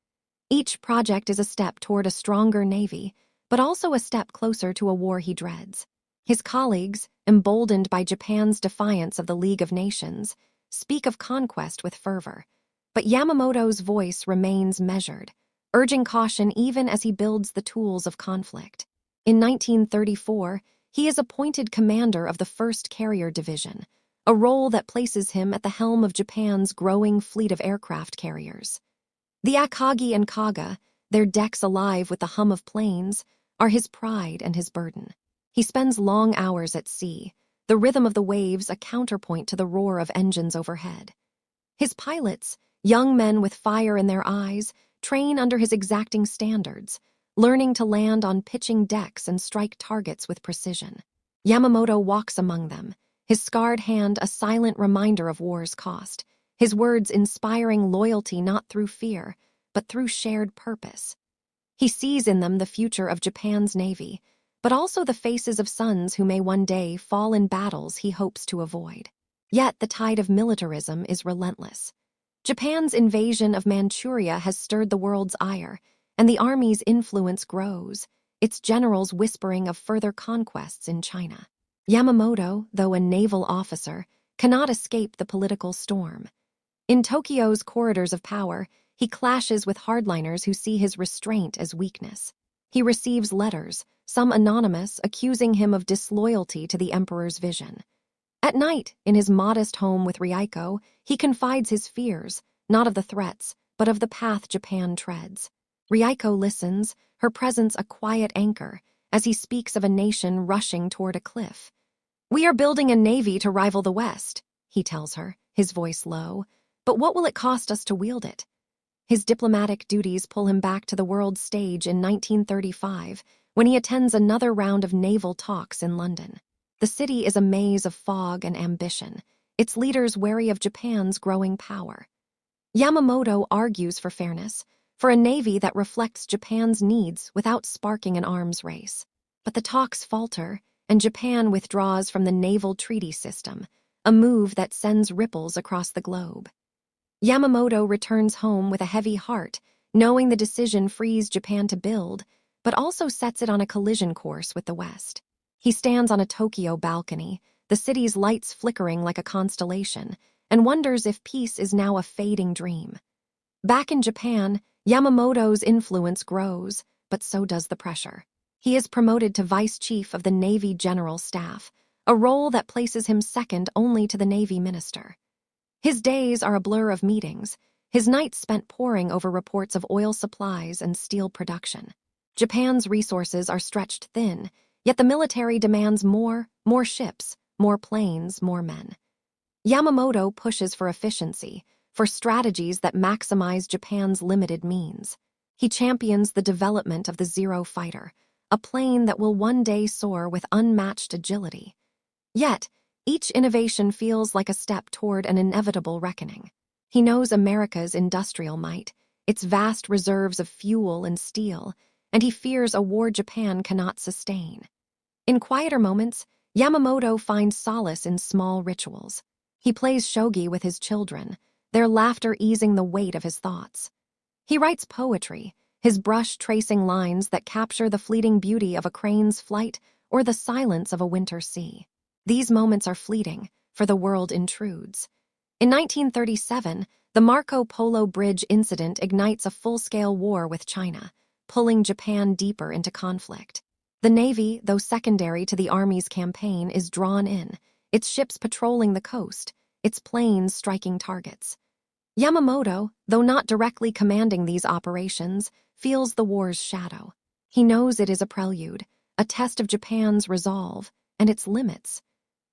S1: Each project is a step toward a stronger navy, but also a step closer to a war he dreads. His colleagues, emboldened by Japan's defiance of the League of Nations, speak of conquest with fervor, but Yamamoto's voice remains measured, urging caution even as he builds the tools of conflict. In 1934, he is appointed commander of the 1st Carrier Division, a role that places him at the helm of Japan's growing fleet of aircraft carriers. The Akagi and Kaga, their decks alive with the hum of planes, are his pride and his burden. He spends long hours at sea, the rhythm of the waves a counterpoint to the roar of engines overhead. His pilots, young men with fire in their eyes, train under his exacting standards, learning to land on pitching decks and strike targets with precision. Yamamoto walks among them, his scarred hand a silent reminder of war's cost, his words inspiring loyalty not through fear, but through shared purpose. He sees in them the future of Japan's navy, but also the faces of sons who may one day fall in battles he hopes to avoid. Yet the tide of militarism is relentless. Japan's invasion of Manchuria has stirred the world's ire, and the army's influence grows, its generals whispering of further conquests in China. Yamamoto, though a naval officer, cannot escape the political storm. In Tokyo's corridors of power, he clashes with hardliners who see his restraint as weakness. He receives letters, some anonymous, accusing him of disloyalty to the emperor's vision. At night, in his modest home with Ryoko, he confides his fears, not of the threats, but of the path Japan treads. Ryoko listens, her presence a quiet anchor, as he speaks of a nation rushing toward a cliff. "We are building a navy to rival the West," he tells her, his voice low. "But what will it cost us to wield it?" His diplomatic duties pull him back to the world stage in 1935, when he attends another round of naval talks in London. The city is a maze of fog and ambition, its leaders wary of Japan's growing power. Yamamoto argues for fairness, for a navy that reflects Japan's needs without sparking an arms race. But the talks falter, and Japan withdraws from the naval treaty system, a move that sends ripples across the globe. Yamamoto returns home with a heavy heart, knowing the decision frees Japan to build, but also sets it on a collision course with the West. He stands on a Tokyo balcony, the city's lights flickering like a constellation, and wonders if peace is now a fading dream. Back in Japan, Yamamoto's influence grows, but so does the pressure. He is promoted to Vice Chief of the Navy General Staff, a role that places him second only to the Navy Minister. His days are a blur of meetings, his nights spent poring over reports of oil supplies and steel production. Japan's resources are stretched thin, yet the military demands more ships, more planes, more men. Yamamoto pushes for efficiency, for strategies that maximize Japan's limited means. He champions the development of the Zero fighter, a plane that will one day soar with unmatched agility. Yet, each innovation feels like a step toward an inevitable reckoning. He knows America's industrial might, its vast reserves of fuel and steel, and he fears a war Japan cannot sustain. In quieter moments, Yamamoto finds solace in small rituals. He plays shogi with his children, their laughter easing the weight of his thoughts. He writes poetry, his brush tracing lines that capture the fleeting beauty of a crane's flight or the silence of a winter sea. These moments are fleeting, for the world intrudes. In 1937, the Marco Polo Bridge incident ignites a full-scale war with China, pulling Japan deeper into conflict. The Navy, though secondary to the Army's campaign, is drawn in, its ships patrolling the coast, its planes striking targets. Yamamoto, though not directly commanding these operations, feels the war's shadow. He knows it is a prelude, a test of Japan's resolve and its limits.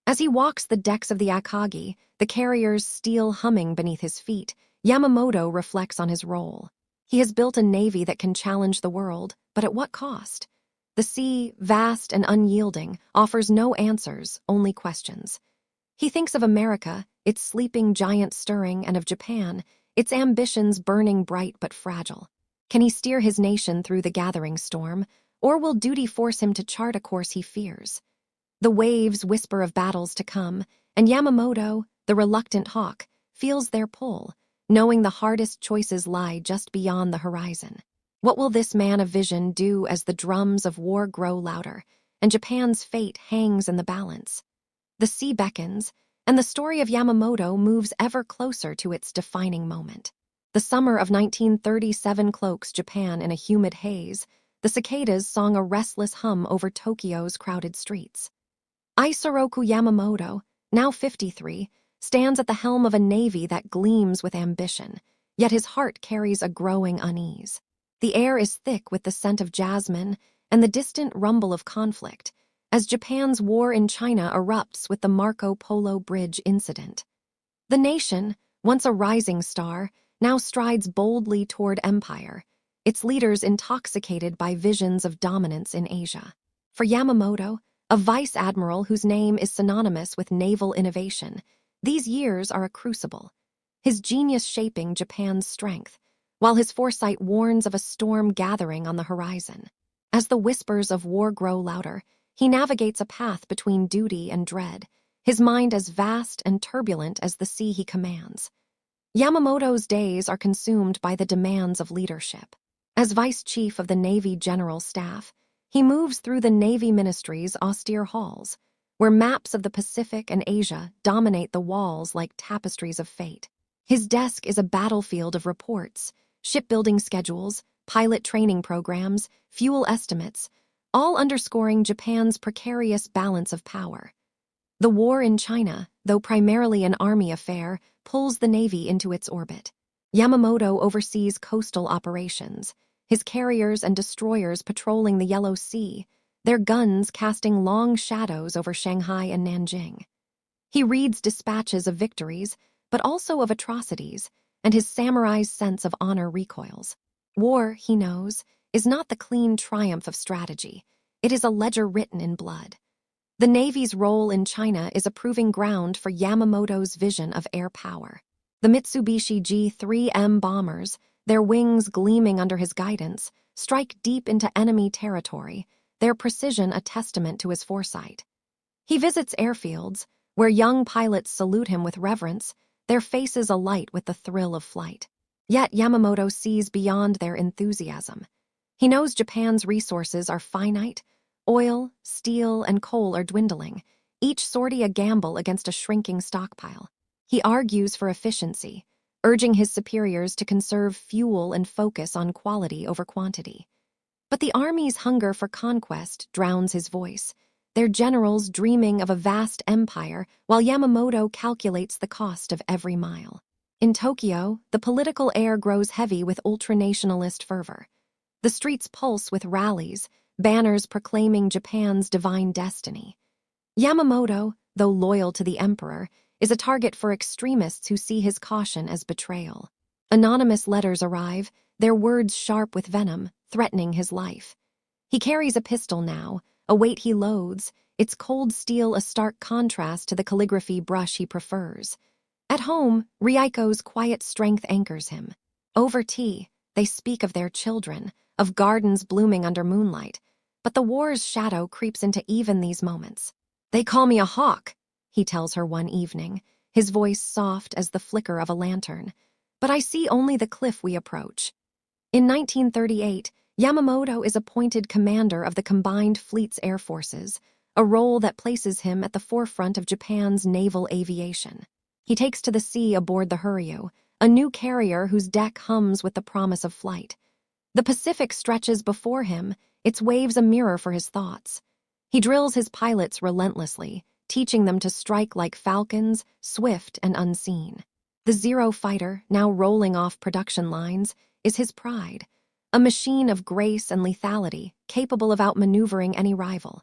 S1: As he walks the decks of the Akagi, the carrier's steel humming beneath his feet, Yamamoto reflects on his role. He has built a navy that can challenge the world, but at what cost? The sea, vast and unyielding, offers no answers, only questions. He thinks of America, its sleeping giant stirring, and of Japan, its ambitions burning bright but fragile. Can he steer his nation through the gathering storm, or will duty force him to chart a course he fears? The waves whisper of battles to come, and Yamamoto, the reluctant hawk, feels their pull, knowing the hardest choices lie just beyond the horizon. What will this man of vision do as the drums of war grow louder, and Japan's fate hangs in the balance? The sea beckons, and the story of Yamamoto moves ever closer to its defining moment. The summer of 1937 cloaks Japan in a humid haze. The cicadas song a restless hum over Tokyo's crowded streets. Isoroku Yamamoto, now 53, stands at the helm of a navy that gleams with ambition, yet his heart carries a growing unease. The air is thick with the scent of jasmine and the distant rumble of conflict, as Japan's war in China erupts with the Marco Polo Bridge incident. The nation, once a rising star, now strides boldly toward empire, its leaders intoxicated by visions of dominance in Asia. For Yamamoto, a vice admiral whose name is synonymous with naval innovation, these years are a crucible, his genius shaping Japan's strength, while his foresight warns of a storm gathering on the horizon. As the whispers of war grow louder, he navigates a path between duty and dread, his mind as vast and turbulent as the sea he commands. Yamamoto's days are consumed by the demands of leadership. As Vice Chief of the Navy General Staff, He moves through the Navy Ministry's austere halls, where maps of the Pacific and Asia dominate the walls like tapestries of fate. His desk is a battlefield of reports, shipbuilding schedules, pilot training programs, fuel estimates, all underscoring Japan's precarious balance of power. The war in China, though primarily an army affair, pulls the Navy into its orbit. Yamamoto oversees coastal operations, his carriers and destroyers patrolling the Yellow Sea, their guns casting long shadows over Shanghai and Nanjing. He reads dispatches of victories, but also of atrocities, and his samurai's sense of honor recoils. War, he knows, is not the clean triumph of strategy. It is a ledger written in blood. The Navy's role in China is a proving ground for Yamamoto's vision of air power. The Mitsubishi G-3M bombers, their wings gleaming under his guidance, strike deep into enemy territory, their precision a testament to his foresight. He visits airfields, where young pilots salute him with reverence, their faces alight with the thrill of flight. Yet Yamamoto sees beyond their enthusiasm. He knows Japan's resources are finite. Oil, steel, and coal are dwindling, each sortie a gamble against a shrinking stockpile. He argues for efficiency, urging his superiors to conserve fuel and focus on quality over quantity. But the army's hunger for conquest drowns his voice, their generals dreaming of a vast empire while Yamamoto calculates the cost of every mile. In Tokyo, the political air grows heavy with ultranationalist fervor. The streets pulse with rallies, banners proclaiming Japan's divine destiny. Yamamoto, though loyal to the emperor, is a target for extremists who see his caution as betrayal. Anonymous letters arrive, their words sharp with venom, threatening his life. He carries a pistol now, a weight he loathes, its cold steel a stark contrast to the calligraphy brush he prefers. At home, Rieiko's quiet strength anchors him. Over tea, they speak of their children, of gardens blooming under moonlight, but the war's shadow creeps into even these moments. "They call me a hawk," he tells her one evening, his voice soft as the flicker of a lantern, "but I see only the cliff we approach." In 1938, Yamamoto is appointed commander of the Combined Fleet's Air Forces, a role that places him at the forefront of Japan's naval aviation. He takes to the sea aboard the Hurryu, a new carrier whose deck hums with the promise of flight. The Pacific stretches before him, its waves a mirror for his thoughts. He drills his pilots relentlessly, teaching them to strike like falcons, swift and unseen. The Zero fighter, now rolling off production lines, is his pride, a machine of grace and lethality, capable of outmaneuvering any rival.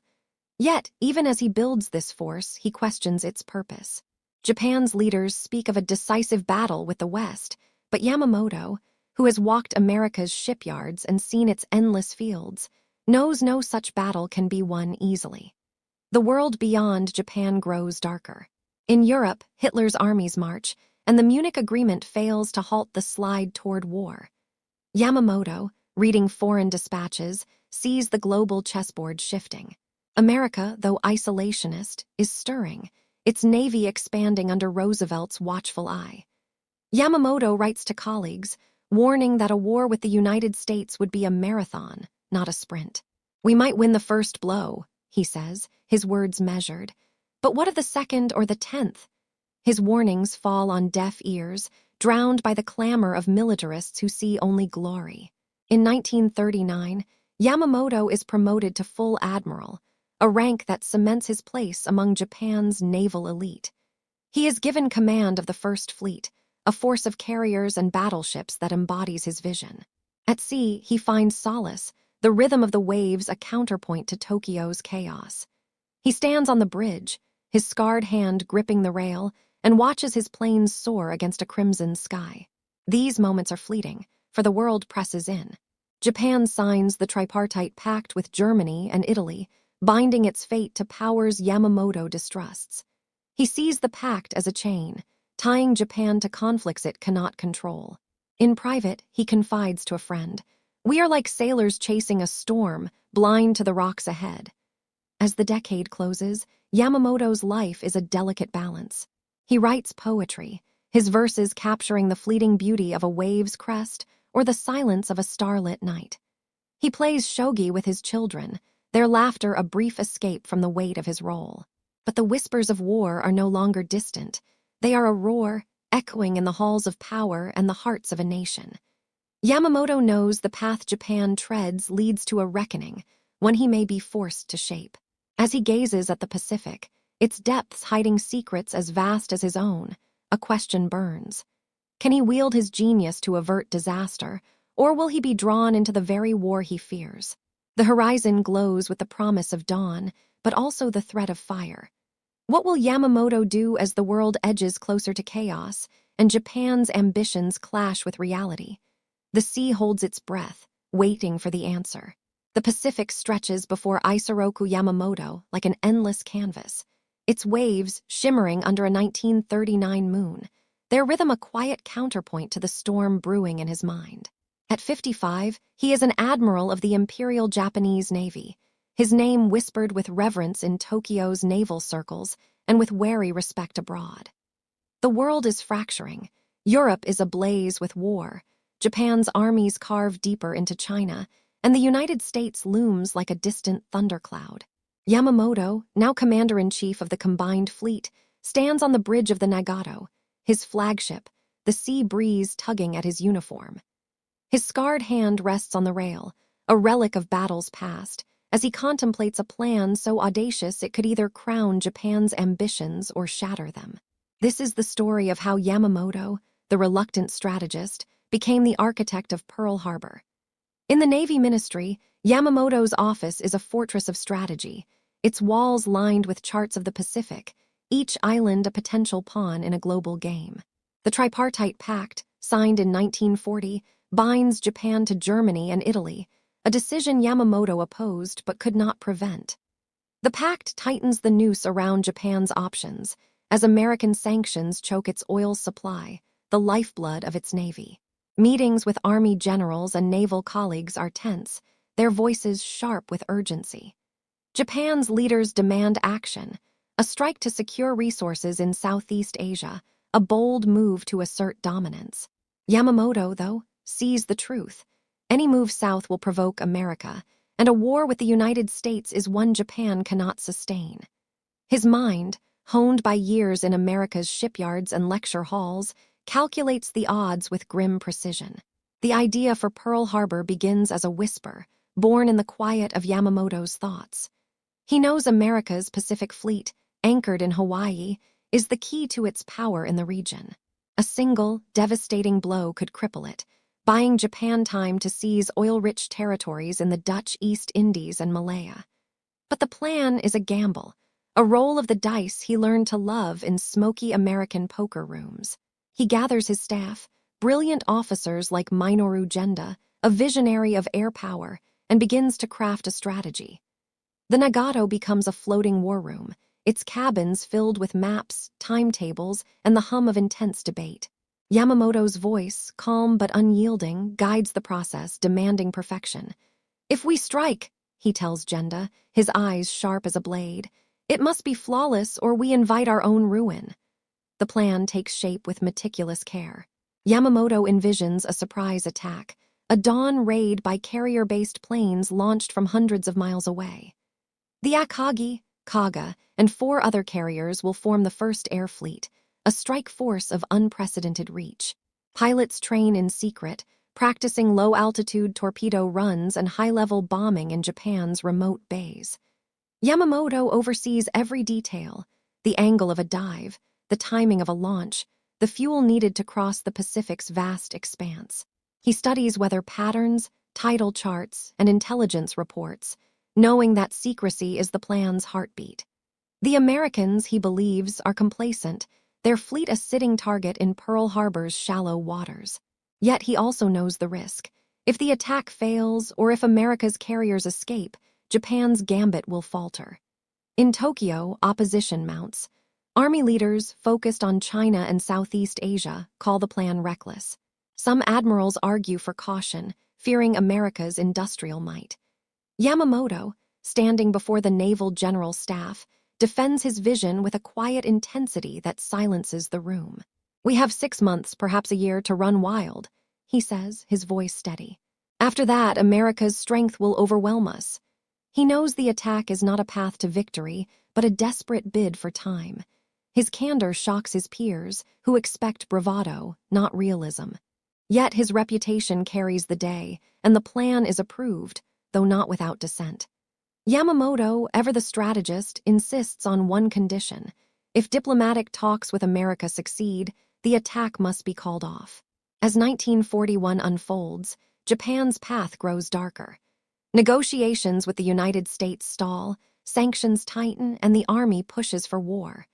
S1: Yet, even as he builds this force, he questions its purpose. Japan's leaders speak of a decisive battle with the West, but Yamamoto, who has walked America's shipyards and seen its endless fields, knows no such battle can be won easily. The world beyond Japan grows darker. In Europe, Hitler's armies march, and the Munich Agreement fails to halt the slide toward war. Yamamoto, reading foreign dispatches, sees the global chessboard shifting. America, though isolationist, is stirring, its navy expanding under Roosevelt's watchful eye. Yamamoto writes to colleagues, warning that a war with the United States would be a marathon, not a sprint. "We might win the first blow," he says, his words measured. "But what of the second or the 10th? His warnings fall on deaf ears, drowned by the clamor of militarists who see only glory. In 1939, Yamamoto is promoted to full admiral, a rank that cements his place among Japan's naval elite. He is given command of the First Fleet, a force of carriers and battleships that embodies his vision. At sea, he finds solace, the rhythm of the waves a counterpoint to Tokyo's chaos. He stands on the bridge, his scarred hand gripping the rail, and watches his planes soar against a crimson sky. These moments are fleeting, for the world presses in. Japan signs the tripartite pact with Germany and Italy, binding its fate to powers Yamamoto distrusts. He sees the pact as a chain, tying Japan to conflicts it cannot control. In private, he confides to a friend, "We are like sailors chasing a storm, blind to the rocks ahead." As the decade closes, Yamamoto's life is a delicate balance. He writes poetry, his verses capturing the fleeting beauty of a wave's crest or the silence of a starlit night. He plays shogi with his children, their laughter a brief escape from the weight of his role. But the whispers of war are no longer distant. They are a roar, echoing in the halls of power and the hearts of a nation. Yamamoto knows the path Japan treads leads to a reckoning, one he may be forced to shape. As he gazes at the Pacific, its depths hiding secrets as vast as his own, a question burns. Can he wield his genius to avert disaster, or will he be drawn into the very war he fears? The horizon glows with the promise of dawn, but also the threat of fire. What will Yamamoto do as the world edges closer to chaos, and Japan's ambitions clash with reality? The sea holds its breath, waiting for the answer. The Pacific stretches before Isoroku Yamamoto like an endless canvas, its waves shimmering under a 1939 moon, their rhythm a quiet counterpoint to the storm brewing in his mind. At 55, he is an admiral of the Imperial Japanese Navy, his name whispered with reverence in Tokyo's naval circles and with wary respect abroad. The world is fracturing. Europe is ablaze with war. Japan's armies carve deeper into China, and the United States looms like a distant thundercloud. Yamamoto, now commander-in-chief of the combined fleet, stands on the bridge of the Nagato, his flagship, the sea breeze tugging at his uniform. His scarred hand rests on the rail, a relic of battles past, as he contemplates a plan so audacious it could either crown Japan's ambitions or shatter them. This is the story of how Yamamoto, the reluctant strategist, became the architect of Pearl Harbor. In the Navy Ministry, Yamamoto's office is a fortress of strategy, its walls lined with charts of the Pacific, each island a potential pawn in a global game. The Tripartite Pact, signed in 1940, binds Japan to Germany and Italy, a decision Yamamoto opposed but could not prevent. The pact tightens the noose around Japan's options, as American sanctions choke its oil supply, the lifeblood of its navy. Meetings with army generals and naval colleagues are tense, their voices sharp with urgency. Japan's leaders demand action, a strike to secure resources in Southeast Asia, a bold move to assert dominance. Yamamoto, though, sees the truth. Any move south will provoke America, and a war with the United States is one Japan cannot sustain. His mind, honed by years in America's shipyards and lecture halls, calculates the odds with grim precision. The idea for Pearl Harbor begins as a whisper, born in the quiet of Yamamoto's thoughts. He knows America's Pacific Fleet, anchored in Hawaii, is the key to its power in the region. A single, devastating blow could cripple it, buying Japan time to seize oil-rich territories in the Dutch East Indies and Malaya. But the plan is a gamble, a roll of the dice he learned to love in smoky American poker rooms. He gathers his staff, brilliant officers like Minoru Genda, a visionary of air power, and begins to craft a strategy. The Nagato becomes a floating war room, its cabins filled with maps, timetables, and the hum of intense debate. Yamamoto's voice, calm but unyielding, guides the process, demanding perfection. "If we strike," he tells Genda, his eyes sharp as a blade, "it must be flawless or we invite our own ruin." The plan takes shape with meticulous care. Yamamoto envisions a surprise attack, a dawn raid by carrier-based planes launched from hundreds of miles away. The Akagi, Kaga, and 4 other carriers will form the first air fleet, a strike force of unprecedented reach. Pilots train in secret, practicing low-altitude torpedo runs and high-level bombing in Japan's remote bays. Yamamoto oversees every detail, the angle of a dive, the timing of a launch, the fuel needed to cross the Pacific's vast expanse. He studies weather patterns, tidal charts, and intelligence reports, knowing that secrecy is the plan's heartbeat. The Americans, he believes, are complacent, their fleet a sitting target in Pearl Harbor's shallow waters. Yet he also knows the risk. If the attack fails, or if America's carriers escape, Japan's gambit will falter. In Tokyo, opposition mounts. Army leaders, focused on China and Southeast Asia, call the plan reckless. Some admirals argue for caution, fearing America's industrial might. Yamamoto, standing before the Naval General Staff, defends his vision with a quiet intensity that silences the room. "We have 6 months, perhaps a year, to run wild," he says, his voice steady. "After that, America's strength will overwhelm us." He knows the attack is not a path to victory, but a desperate bid for time. His candor shocks his peers, who expect bravado, not realism. Yet his reputation carries the day, and the plan is approved, though not without dissent. Yamamoto, ever the strategist, insists on one condition. If diplomatic talks with America succeed, the attack must be called off. As 1941 unfolds, Japan's path grows darker. Negotiations with the United States stall, sanctions tighten, and the army pushes for war.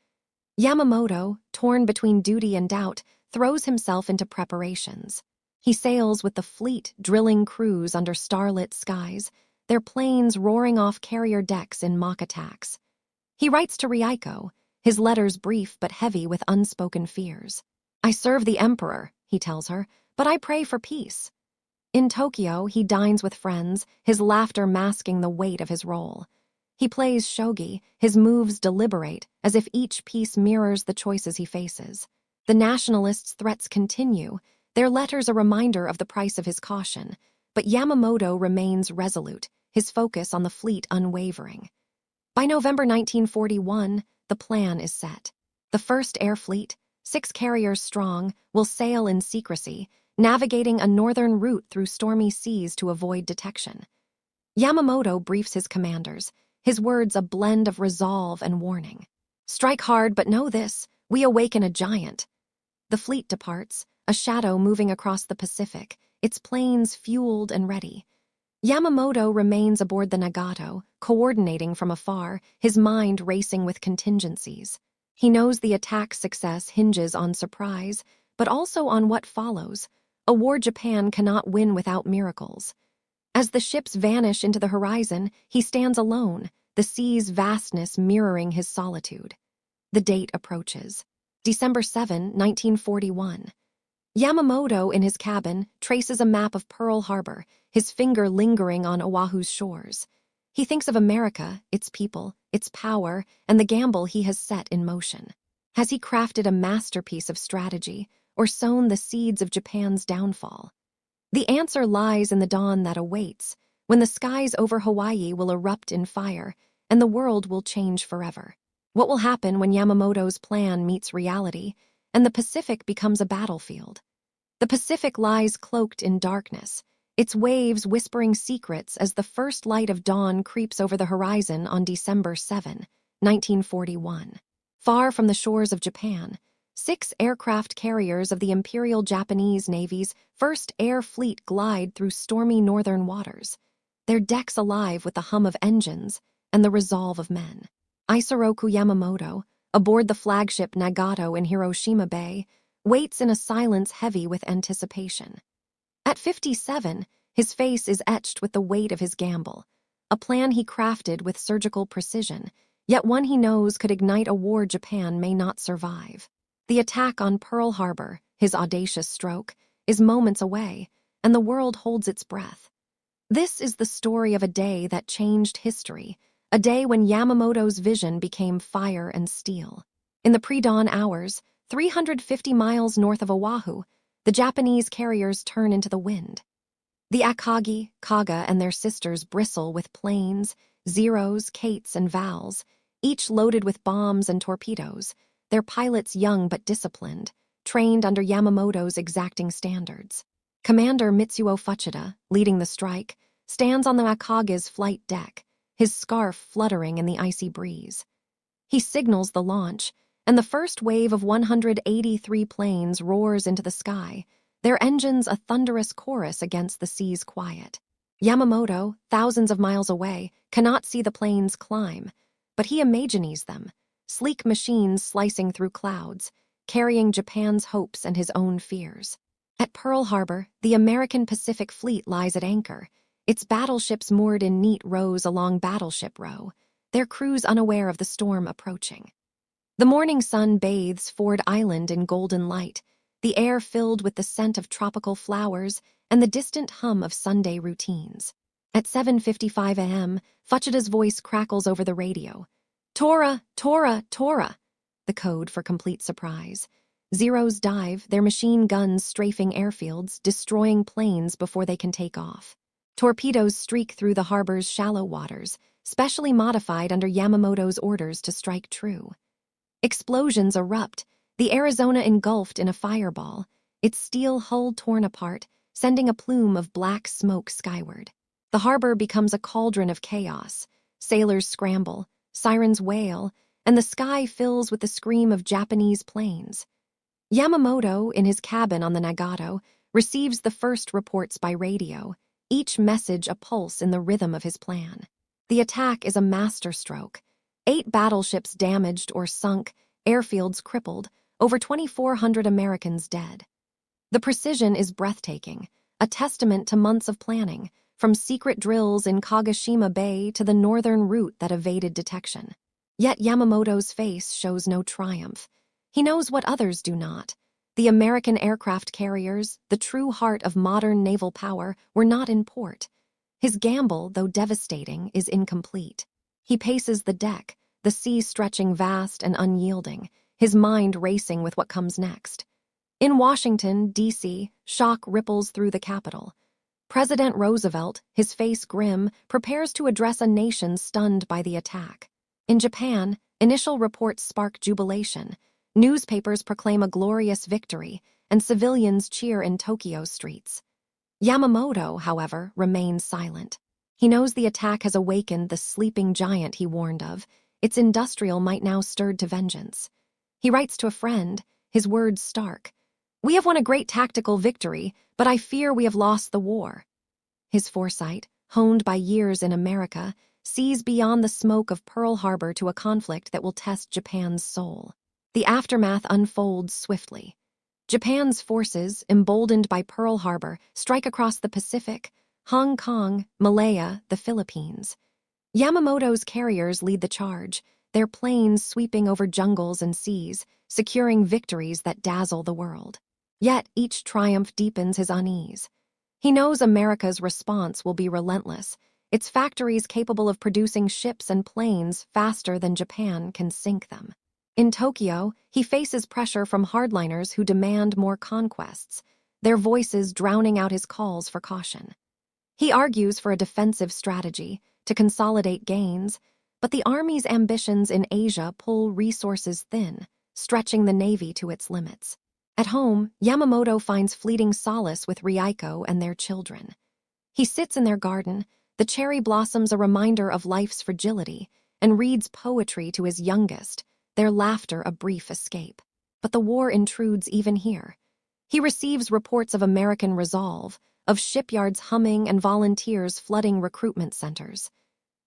S1: Yamamoto, torn between duty and doubt, throws himself into preparations. He sails with the fleet, drilling crews under starlit skies, their planes roaring off carrier decks in mock attacks. He writes to Rieko, his letters brief but heavy with unspoken fears. "I serve the emperor," he tells her, "but I pray for peace." In Tokyo, he dines with friends, his laughter masking the weight of his role. He plays shogi, his moves deliberate, as if each piece mirrors the choices he faces. The nationalists' threats continue, their letters a reminder of the price of his caution, but Yamamoto remains resolute, his focus on the fleet unwavering. By November 1941, the plan is set. The first air fleet, 6 carriers strong, will sail in secrecy, navigating a northern route through stormy seas to avoid detection. Yamamoto briefs his commanders, his words a blend of resolve and warning. "Strike hard, but know this, we awaken a giant." The fleet departs, a shadow moving across the Pacific, its planes fueled and ready. Yamamoto remains aboard the Nagato, coordinating from afar, his mind racing with contingencies. He knows the attack's success hinges on surprise, but also on what follows. A war Japan cannot win without miracles. As the ships vanish into the horizon, he stands alone, the sea's vastness mirroring his solitude. The date approaches. December 7, 1941. Yamamoto, in his cabin, traces a map of Pearl Harbor, his finger lingering on Oahu's shores. He thinks of America, its people, its power, and the gamble he has set in motion. Has he crafted a masterpiece of strategy, or sown the seeds of Japan's downfall? The answer lies in the dawn that awaits, when the skies over Hawaii will erupt in fire, and the world will change forever. What will happen when Yamamoto's plan meets reality, and the Pacific becomes a battlefield? The Pacific lies cloaked in darkness, its waves whispering secrets as the first light of dawn creeps over the horizon on December 7, 1941. Far from the shores of Japan, 6 aircraft carriers of the Imperial Japanese Navy's first air fleet glide through stormy northern waters, their decks alive with the hum of engines and the resolve of men. Isoroku Yamamoto, aboard the flagship Nagato in Hiroshima Bay, waits in a silence heavy with anticipation. At 57, his face is etched with the weight of his gamble, a plan he crafted with surgical precision, yet one he knows could ignite a war Japan may not survive. The attack on Pearl Harbor, his audacious stroke, is moments away, and the world holds its breath. This is the story of a day that changed history, a day when Yamamoto's vision became fire and steel. In the pre-dawn hours, 350 miles north of Oahu, the Japanese carriers turn into the wind. The Akagi, Kaga, and their sisters bristle with planes, Zeros, Kates, and Vals, each loaded with bombs and torpedoes, their pilots young but disciplined, trained under Yamamoto's exacting standards. Commander Mitsuo Fuchida, leading the strike, stands on the Akaga's flight deck, his scarf fluttering in the icy breeze. He signals the launch, and the first wave of 183 planes roars into the sky, their engines a thunderous chorus against the sea's quiet. Yamamoto, thousands of miles away, cannot see the planes climb, but he imagines them, sleek machines slicing through clouds, carrying Japan's hopes and his own fears. At Pearl Harbor, the American Pacific Fleet lies at anchor, its battleships moored in neat rows along Battleship Row, their crews unaware of the storm approaching. The morning sun bathes Ford Island in golden light, the air filled with the scent of tropical flowers and the distant hum of Sunday routines. At 7:55 a.m., Fuchida's voice crackles over the radio. "Tora, Tora, Tora," the code for complete surprise. Zeros dive, their machine guns strafing airfields, destroying planes before they can take off. Torpedoes streak through the harbor's shallow waters, specially modified under Yamamoto's orders to strike true. Explosions erupt, the Arizona engulfed in a fireball, its steel hull torn apart, sending a plume of black smoke skyward. The harbor becomes a cauldron of chaos. Sailors scramble, sirens wail, and the sky fills with the scream of Japanese planes. Yamamoto, in his cabin on the Nagato, receives the first reports by radio, each message a pulse in the rhythm of his plan. The attack is a masterstroke. 8 battleships damaged or sunk, airfields crippled, over 2,400 Americans dead. The precision is breathtaking, a testament to months of planning, from secret drills in Kagoshima Bay to the northern route that evaded detection. Yet Yamamoto's face shows no triumph. He knows what others do not. The American aircraft carriers, the true heart of modern naval power, were not in port. His gamble, though devastating, is incomplete. He paces the deck, the sea stretching vast and unyielding, his mind racing with what comes next. In Washington, D.C., shock ripples through the Capitol. President Roosevelt, his face grim, prepares to address a nation stunned by the attack. In Japan, initial reports spark jubilation. Newspapers proclaim a glorious victory, and civilians cheer in Tokyo's streets. Yamamoto, however, remains silent. He knows the attack has awakened the sleeping giant he warned of. Its industrial might now stirred to vengeance. He writes to a friend, his words stark. "We have won a great tactical victory, but I fear we have lost the war." His foresight, honed by years in America, sees beyond the smoke of Pearl Harbor to a conflict that will test Japan's soul. The aftermath unfolds swiftly. Japan's forces, emboldened by Pearl Harbor, strike across the Pacific, Hong Kong, Malaya, the Philippines. Yamamoto's carriers lead the charge, their planes sweeping over jungles and seas, securing victories that dazzle the world. Yet each triumph deepens his unease. He knows America's response will be relentless, its factories capable of producing ships and planes faster than Japan can sink them. In Tokyo, he faces pressure from hardliners who demand more conquests, their voices drowning out his calls for caution. He argues for a defensive strategy, to consolidate gains, but the army's ambitions in Asia pull resources thin, stretching the navy to its limits. At home, Yamamoto finds fleeting solace with Ryoko and their children. He sits in their garden, the cherry blossoms a reminder of life's fragility, and reads poetry to his youngest, their laughter a brief escape. But the war intrudes even here. He receives reports of American resolve, of shipyards humming and volunteers flooding recruitment centers.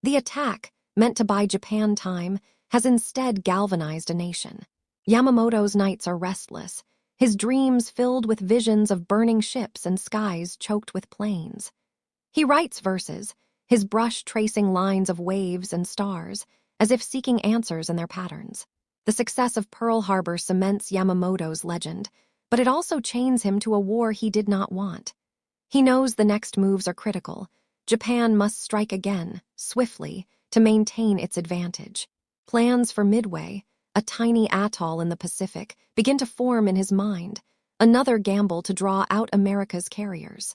S1: The attack, meant to buy Japan time, has instead galvanized a nation. Yamamoto's nights are restless, his dreams filled with visions of burning ships and skies choked with planes. He writes verses, his brush tracing lines of waves and stars, as if seeking answers in their patterns. The success of Pearl Harbor cements Yamamoto's legend, but it also chains him to a war he did not want. He knows the next moves are critical. Japan must strike again, swiftly, to maintain its advantage. Plans for Midway, a tiny atoll in the Pacific, begin to form in his mind, another gamble to draw out America's carriers.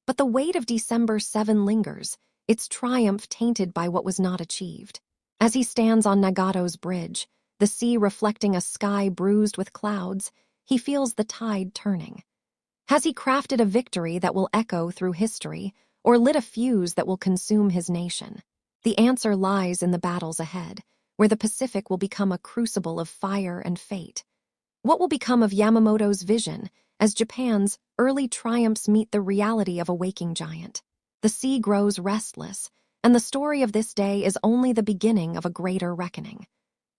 S1: But the weight of December 7 lingers, its triumph tainted by what was not achieved. As he stands on Nagato's bridge, the sea reflecting a sky bruised with clouds, he feels the tide turning. Has he crafted a victory that will echo through history, or lit a fuse that will consume his nation? The answer lies in the battles ahead, where the Pacific will become a crucible of fire and fate. What will become of Yamamoto's vision as Japan's early triumphs meet the reality of a waking giant? The sea grows restless, and the story of this day is only the beginning of a greater reckoning.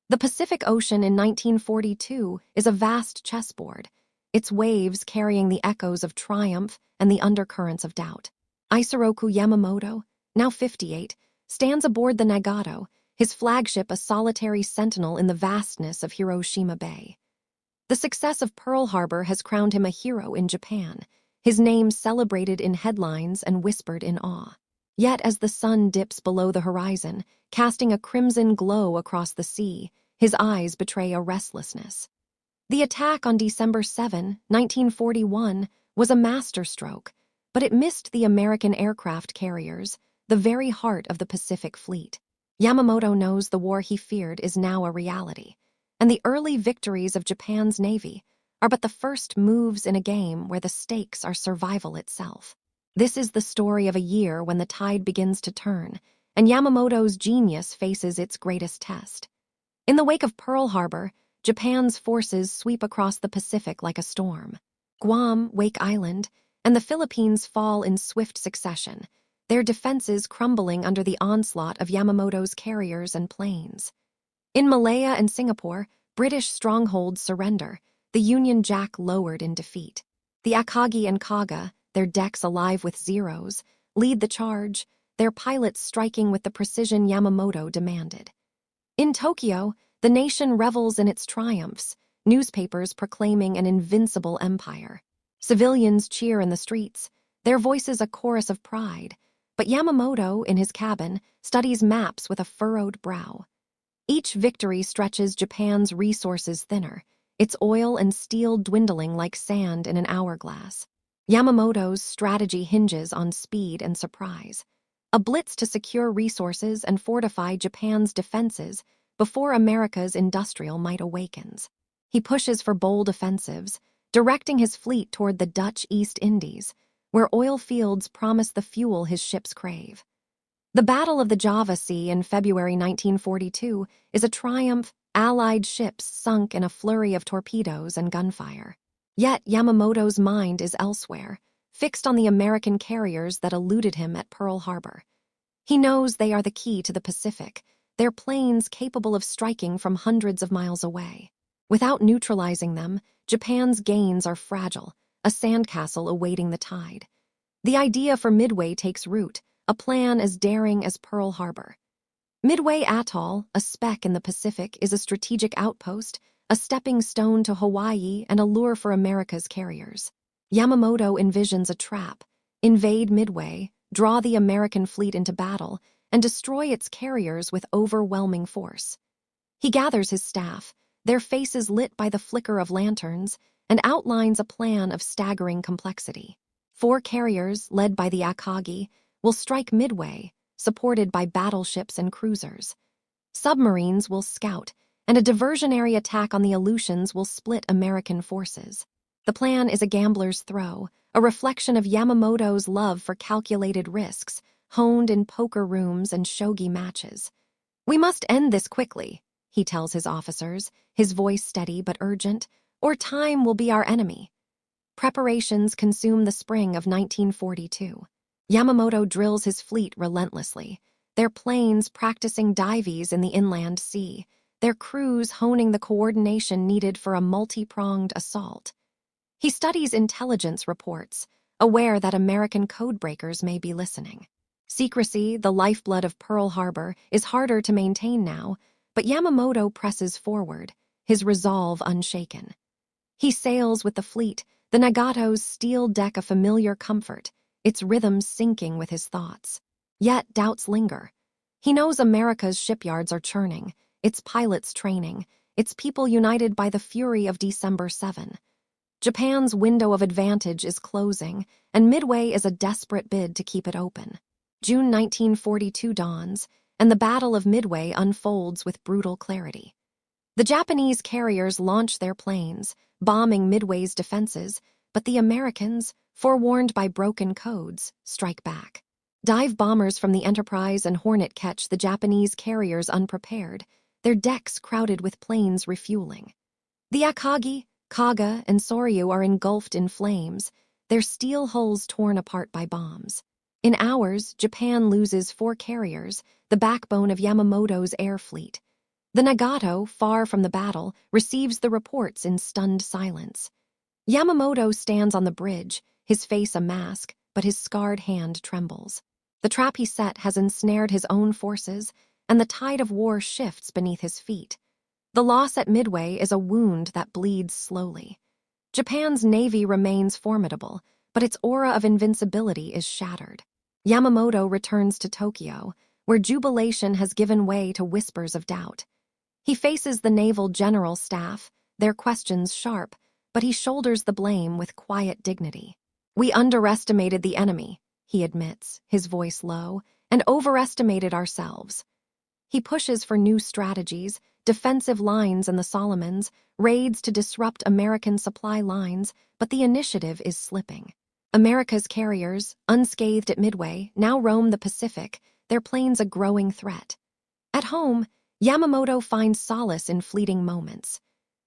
S1: The Pacific Ocean in 1942 is a vast chessboard, its waves carrying the echoes of triumph and the undercurrents of doubt. Isoroku Yamamoto, now 58, stands aboard the Nagato, his flagship a solitary sentinel in the vastness of Hiroshima Bay. The success of Pearl Harbor has crowned him a hero in Japan, his name celebrated in headlines and whispered in awe. Yet as the sun dips below the horizon, casting a crimson glow across the sea, his eyes betray a restlessness. The attack on December 7, 1941, was a masterstroke, but it missed the American aircraft carriers, the very heart of the Pacific Fleet. Yamamoto knows the war he feared is now a reality, and the early victories of Japan's navy are but the first moves in a game where the stakes are survival itself. This is the story of a year when the tide begins to turn, and Yamamoto's genius faces its greatest test. In the wake of Pearl Harbor, Japan's forces sweep across the Pacific like a storm. Guam, Wake Island, and the Philippines fall in swift succession, their defenses crumbling under the onslaught of Yamamoto's carriers and planes. In Malaya and Singapore, British strongholds surrender, the Union Jack lowered in defeat. The Akagi and Kaga, their decks alive with zeros, lead the charge, their pilots striking with the precision Yamamoto demanded. In Tokyo, the nation revels in its triumphs, newspapers proclaiming an invincible empire. Civilians cheer in the streets, their voices a chorus of pride, but Yamamoto, in his cabin, studies maps with a furrowed brow. Each victory stretches Japan's resources thinner, its oil and steel dwindling like sand in an hourglass. Yamamoto's strategy hinges on speed and surprise, a blitz to secure resources and fortify Japan's defenses before America's industrial might awakens. He pushes for bold offensives, directing his fleet toward the Dutch East Indies, where oil fields promise the fuel his ships crave. The Battle of the Java Sea in February 1942 is a triumph, Allied ships sunk in a flurry of torpedoes and gunfire. Yet Yamamoto's mind is elsewhere, fixed on the American carriers that eluded him at Pearl Harbor. He knows they are the key to the Pacific, their planes capable of striking from hundreds of miles away. Without neutralizing them, Japan's gains are fragile, a sandcastle awaiting the tide. The idea for Midway takes root, a plan as daring as Pearl Harbor. Midway Atoll, a speck in the Pacific, is a strategic outpost, a stepping stone to Hawaii and a lure for America's carriers. Yamamoto envisions a trap: invade Midway, draw the American fleet into battle, and destroy its carriers with overwhelming force. He gathers his staff, their faces lit by the flicker of lanterns, and outlines a plan of staggering complexity. 4 carriers, led by the Akagi, will strike Midway, supported by battleships and cruisers. Submarines will scout, and a diversionary attack on the Aleutians will split American forces. The plan is a gambler's throw, a reflection of Yamamoto's love for calculated risks, honed in poker rooms and shogi matches. "We must end this quickly," he tells his officers, his voice steady but urgent, "or time will be our enemy." Preparations consume the spring of 1942. Yamamoto drills his fleet relentlessly, their planes practicing dives in the inland sea, their crews honing the coordination needed for a multi-pronged assault. He studies intelligence reports, aware that American codebreakers may be listening. Secrecy, the lifeblood of Pearl Harbor, is harder to maintain now, but Yamamoto presses forward, his resolve unshaken. He sails with the fleet, the Nagato's steel deck a familiar comfort, its rhythm syncing with his thoughts. Yet doubts linger. He knows America's shipyards are churning, its pilots training, its people united by the fury of December 7. Japan's window of advantage is closing, and Midway is a desperate bid to keep it open. June 1942 dawns, and the Battle of Midway unfolds with brutal clarity. The Japanese carriers launch their planes, bombing Midway's defenses, but the Americans, forewarned by broken codes, strike back. Dive bombers from the Enterprise and Hornet catch the Japanese carriers unprepared, their decks crowded with planes refueling. The Akagi, Kaga, and Soryu are engulfed in flames, their steel hulls torn apart by bombs. In hours, Japan loses 4 carriers, the backbone of Yamamoto's air fleet. The Nagato, far from the battle, receives the reports in stunned silence. Yamamoto stands on the bridge, his face a mask, but his scarred hand trembles. The trap he set has ensnared his own forces, and the tide of war shifts beneath his feet. The loss at Midway is a wound that bleeds slowly. Japan's navy remains formidable, but its aura of invincibility is shattered. Yamamoto returns to Tokyo, where jubilation has given way to whispers of doubt. He faces the naval general staff, their questions sharp, but he shoulders the blame with quiet dignity. "We underestimated the enemy," he admits, his voice low, "and overestimated ourselves." He pushes for new strategies, defensive lines in the Solomons, raids to disrupt American supply lines, but the initiative is slipping. America's carriers, unscathed at Midway, now roam the Pacific, their planes a growing threat. At home, Yamamoto finds solace in fleeting moments.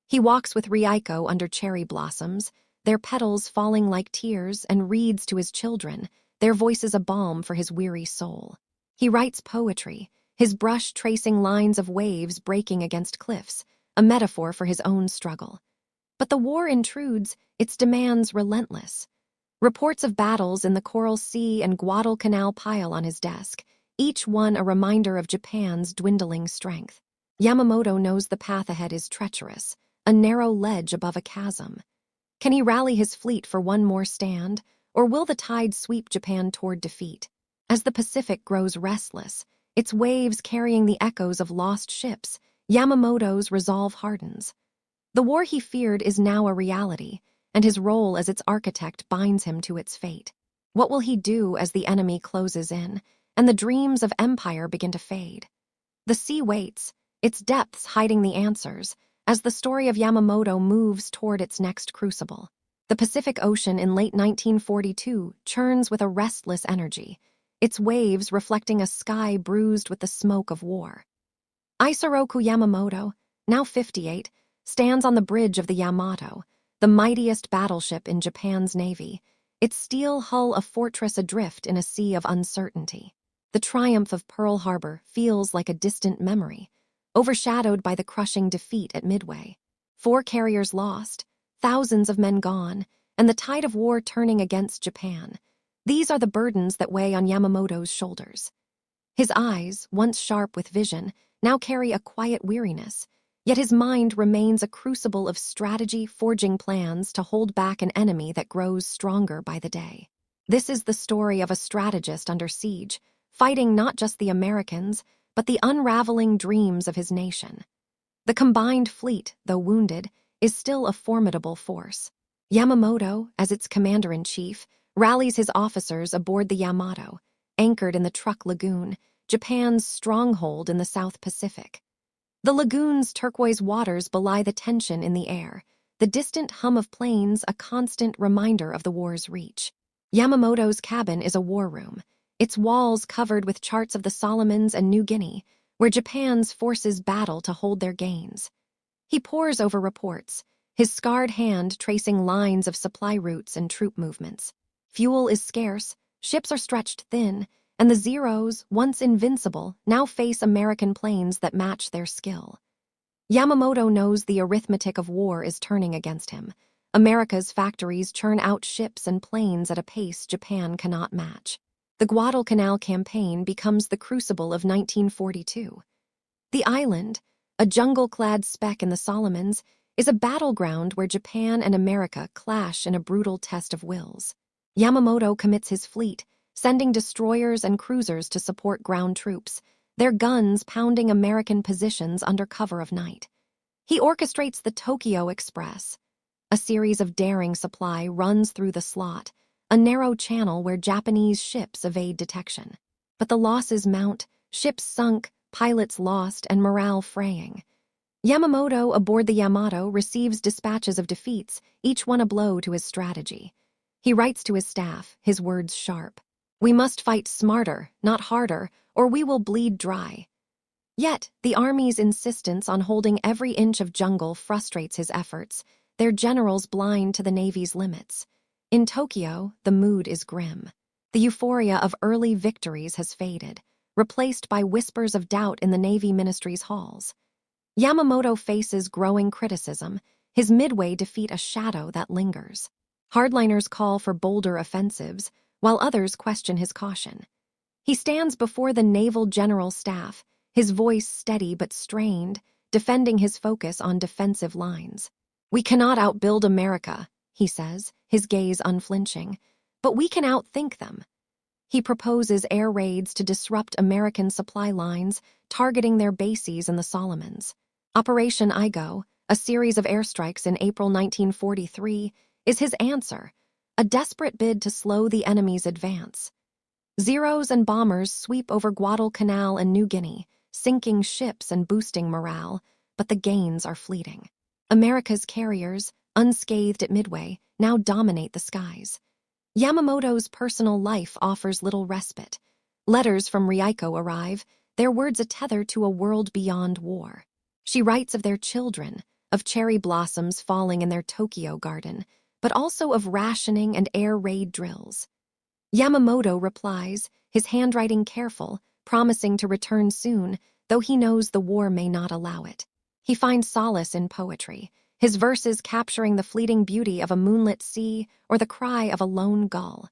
S1: He walks with Ryoko under cherry blossoms, their petals falling like tears, and reads to his children, their voices a balm for his weary soul. He writes poetry, his brush tracing lines of waves breaking against cliffs, a metaphor for his own struggle. But the war intrudes, its demands relentless. Reports of battles in the Coral Sea and Guadalcanal pile on his desk, each one a reminder of Japan's dwindling strength. Yamamoto knows the path ahead is treacherous, a narrow ledge above a chasm. Can he rally his fleet for one more stand, or will the tide sweep Japan toward defeat? As the Pacific grows restless, its waves carrying the echoes of lost ships, Yamamoto's resolve hardens. The war he feared is now a reality, and his role as its architect binds him to its fate. What will he do as the enemy closes in, and the dreams of empire begin to fade? The sea waits, its depths hiding the answers, as the story of Yamamoto moves toward its next crucible. The Pacific Ocean in late 1942 churns with a restless energy, its waves reflecting a sky bruised with the smoke of war. Isoroku Yamamoto, now 58, stands on the bridge of the Yamato, the mightiest battleship in Japan's navy, its steel hull a fortress adrift in a sea of uncertainty. The triumph of Pearl Harbor feels like a distant memory, overshadowed by the crushing defeat at Midway. 4 carriers lost, thousands of men gone, and the tide of war turning against Japan. These are the burdens that weigh on Yamamoto's shoulders. His eyes, once sharp with vision, now carry a quiet weariness, yet his mind remains a crucible of strategy, forging plans to hold back an enemy that grows stronger by the day. This is the story of a strategist under siege, fighting not just the Americans, but the unraveling dreams of his nation. The combined fleet, though wounded, is still a formidable force. Yamamoto, as its commander-in-chief, rallies his officers aboard the Yamato, anchored in the Truk Lagoon, Japan's stronghold in the South Pacific. The lagoon's turquoise waters belie the tension in the air, the distant hum of planes a constant reminder of the war's reach. Yamamoto's cabin is a war room, its walls covered with charts of the Solomons and New Guinea, where Japan's forces battle to hold their gains. He pores over reports, his scarred hand tracing lines of supply routes and troop movements. Fuel is scarce, ships are stretched thin, and the Zeros, once invincible, now face American planes that match their skill. Yamamoto knows the arithmetic of war is turning against him. America's factories churn out ships and planes at a pace Japan cannot match. The Guadalcanal campaign becomes the crucible of 1942. The island, a jungle-clad speck in the Solomons, is a battleground where Japan and America clash in a brutal test of wills. Yamamoto commits his fleet, sending destroyers and cruisers to support ground troops, their guns pounding American positions under cover of night. He orchestrates the Tokyo Express. A series of daring supply runs through the slot, a narrow channel where Japanese ships evade detection. But the losses mount, ships sunk, pilots lost, and morale fraying. Yamamoto aboard the Yamato receives dispatches of defeats, each one a blow to his strategy. He writes to his staff, his words sharp. "We must fight smarter, not harder, or we will bleed dry." Yet, the Army's insistence on holding every inch of jungle frustrates his efforts, their generals blind to the Navy's limits. In Tokyo, the mood is grim. The euphoria of early victories has faded, replaced by whispers of doubt in the Navy Ministry's halls. Yamamoto faces growing criticism, his Midway defeat a shadow that lingers. Hardliners call for bolder offensives, while others question his caution. He stands before the Naval General Staff, his voice steady but strained, defending his focus on defensive lines. "We cannot outbuild America," he says, his gaze unflinching, "but we can outthink them." He proposes air raids to disrupt American supply lines, targeting their bases in the Solomons. Operation Igo, a series of airstrikes in April 1943, is his answer, a desperate bid to slow the enemy's advance. Zeros and bombers sweep over Guadalcanal and New Guinea, sinking ships and boosting morale, but the gains are fleeting. America's carriers, unscathed at Midway, now dominate the skies. Yamamoto's personal life offers little respite. Letters from Ryoko arrive, their words a tether to a world beyond war. She writes of their children, of cherry blossoms falling in their Tokyo garden, but also of rationing and air raid drills. Yamamoto replies, his handwriting careful, promising to return soon, though he knows the war may not allow it. He finds solace in poetry, his verses capturing the fleeting beauty of a moonlit sea or the cry of a lone gull.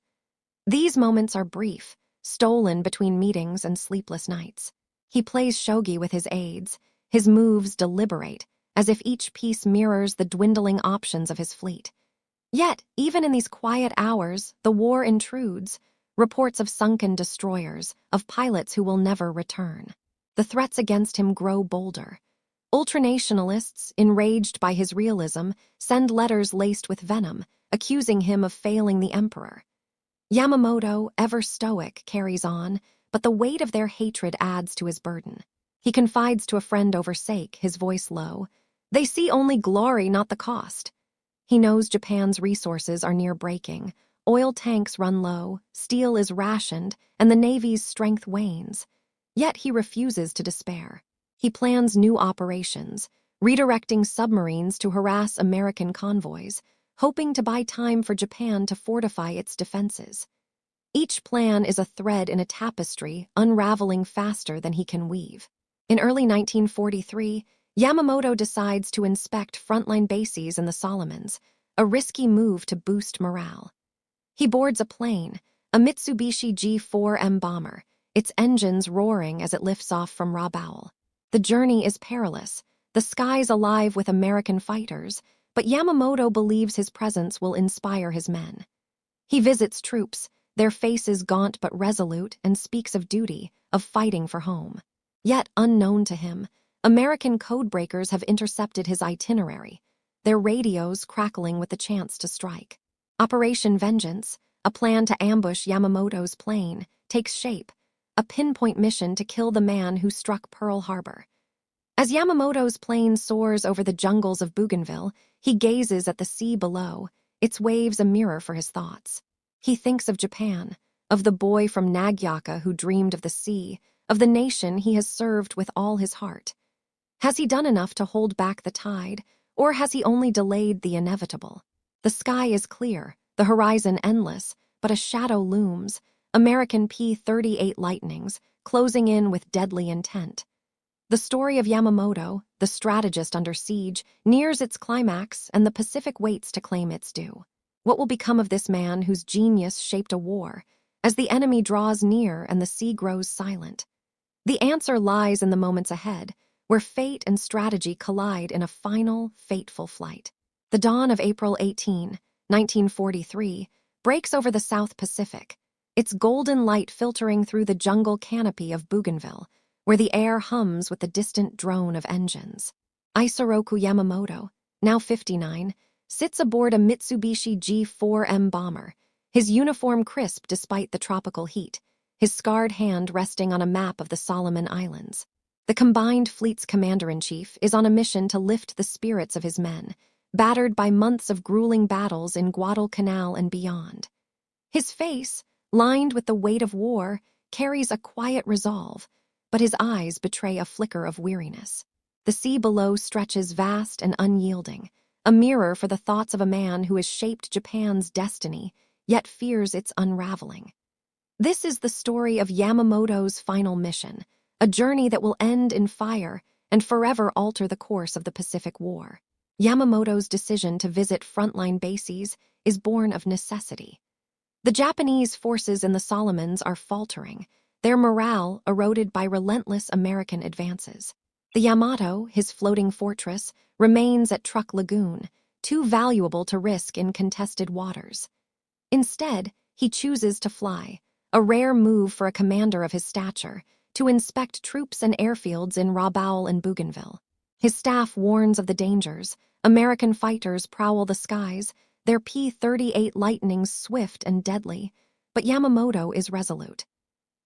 S1: These moments are brief, stolen between meetings and sleepless nights. He plays shogi with his aides, his moves deliberate, as if each piece mirrors the dwindling options of his fleet. Yet, even in these quiet hours, the war intrudes, reports of sunken destroyers, of pilots who will never return. The threats against him grow bolder. Ultranationalists, enraged by his realism, send letters laced with venom, accusing him of failing the emperor. Yamamoto, ever stoic, carries on, but the weight of their hatred adds to his burden. He confides to a friend over sake, his voice low. They see only glory, not the cost. He knows Japan's resources are near breaking. Oil tanks run low, steel is rationed, and the Navy's strength wanes. Yet he refuses to despair. He plans new operations, redirecting submarines to harass American convoys, hoping to buy time for Japan to fortify its defenses. Each plan is a thread in a tapestry unraveling faster than he can weave. In early 1943, Yamamoto decides to inspect frontline bases in the Solomons, a risky move to boost morale. He boards a plane, a Mitsubishi G4M bomber, its engines roaring as it lifts off from Rabaul. The journey is perilous, the skies alive with American fighters, but Yamamoto believes his presence will inspire his men. He visits troops, their faces gaunt but resolute, and speaks of duty, of fighting for home. Yet, unknown to him, American codebreakers have intercepted his itinerary, their radios crackling with the chance to strike. Operation Vengeance, a plan to ambush Yamamoto's plane, takes shape, a pinpoint mission to kill the man who struck Pearl Harbor. As Yamamoto's plane soars over the jungles of Bougainville, he gazes at the sea below, its waves a mirror for his thoughts. He thinks of Japan, of the boy from Nagaoka who dreamed of the sea, of the nation he has served with all his heart. Has he done enough to hold back the tide, or has he only delayed the inevitable? The sky is clear, the horizon endless, but a shadow looms, American P-38 lightnings, closing in with deadly intent. The story of Yamamoto, the strategist under siege, nears its climax and the Pacific waits to claim its due. What will become of this man whose genius shaped a war, as the enemy draws near and the sea grows silent? The answer lies in the moments ahead, where fate and strategy collide in a final, fateful flight. The dawn of April 18, 1943, breaks over the South Pacific, its golden light filtering through the jungle canopy of Bougainville, where the air hums with the distant drone of engines. Isoroku Yamamoto, now 59, sits aboard a Mitsubishi G4M bomber, his uniform crisp despite the tropical heat, his scarred hand resting on a map of the Solomon Islands. The combined fleet's commander-in-chief is on a mission to lift the spirits of his men, battered by months of grueling battles in Guadalcanal and beyond. His face, lined with the weight of war, carries a quiet resolve, but his eyes betray a flicker of weariness. The sea below stretches vast and unyielding, a mirror for the thoughts of a man who has shaped Japan's destiny, yet fears its unraveling. This is the story of Yamamoto's final mission, a journey that will end in fire and forever alter the course of the Pacific War. Yamamoto's decision to visit frontline bases is born of necessity. The Japanese forces in the Solomons are faltering, their morale eroded by relentless American advances. The Yamato, his floating fortress, remains at Truk Lagoon, too valuable to risk in contested waters. Instead, he chooses to fly, a rare move for a commander of his stature, to inspect troops and airfields in Rabaul and Bougainville. His staff warns of the dangers, American fighters prowl the skies, their P-38 lightnings swift and deadly, but Yamamoto is resolute.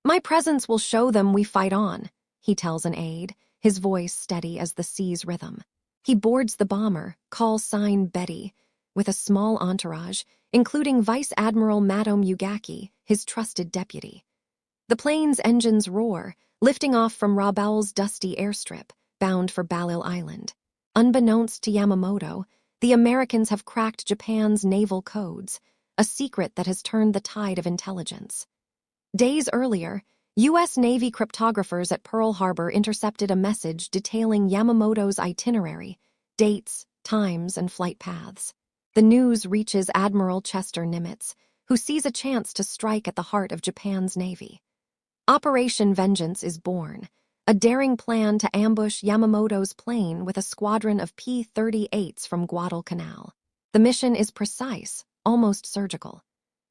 S1: "My presence will show them we fight on," he tells an aide, his voice steady as the sea's rhythm. He boards the bomber, call sign Betty, with a small entourage, including Vice Admiral Madame Yugaki, his trusted deputy. The plane's engines roar, lifting off from Rabaul's dusty airstrip, bound for Belle Island. Unbeknownst to Yamamoto, the Americans have cracked Japan's naval codes, a secret that has turned the tide of intelligence. Days earlier, U.S. Navy cryptographers at Pearl Harbor intercepted a message detailing Yamamoto's itinerary, dates, times, and flight paths. The news reaches Admiral Chester Nimitz, who sees a chance to strike at the heart of Japan's navy. Operation Vengeance is born, a daring plan to ambush Yamamoto's plane with a squadron of P-38s from Guadalcanal. The mission is precise, almost surgical.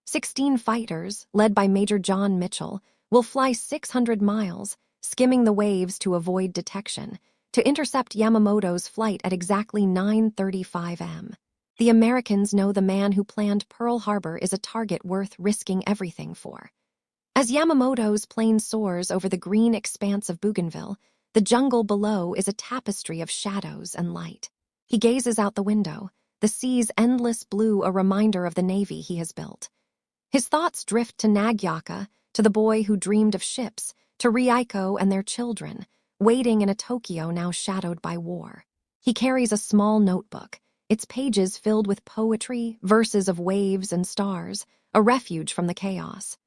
S1: 16 fighters, led by Major John Mitchell, will fly 600 miles, skimming the waves to avoid detection, to intercept Yamamoto's flight at exactly 9:35 am. The Americans know the man who planned Pearl Harbor is a target worth risking everything for. As Yamamoto's plane soars over the green expanse of Bougainville, the jungle below is a tapestry of shadows and light. He gazes out the window, the sea's endless blue a reminder of the navy he has built. His thoughts drift to Nagaoka, to the boy who dreamed of ships, to Rieko and their children, waiting in a Tokyo now shadowed by war. He carries a small notebook, its pages filled with poetry, verses of waves and stars, a refuge from the chaos.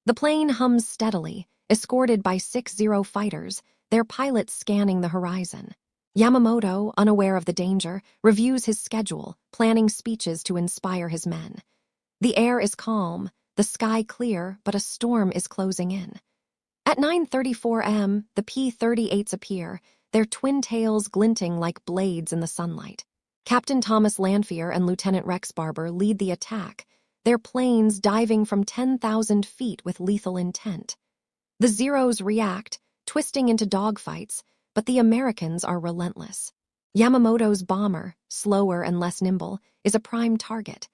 S1: The plane hums steadily, escorted by 60 fighters, their pilots scanning the horizon. Yamamoto, unaware of the danger, reviews his schedule, planning speeches to inspire his men. The air is calm, the sky clear, but a storm is closing in. At 9:34 am, the P-38s appear, their twin tails glinting like blades in the sunlight. Captain Thomas Lanphier and Lieutenant Rex Barber lead the attack, their planes diving from 10,000 feet with lethal intent. The Zeros react, twisting into dogfights, but the Americans are relentless. Yamamoto's bomber, slower and less nimble, is a prime target.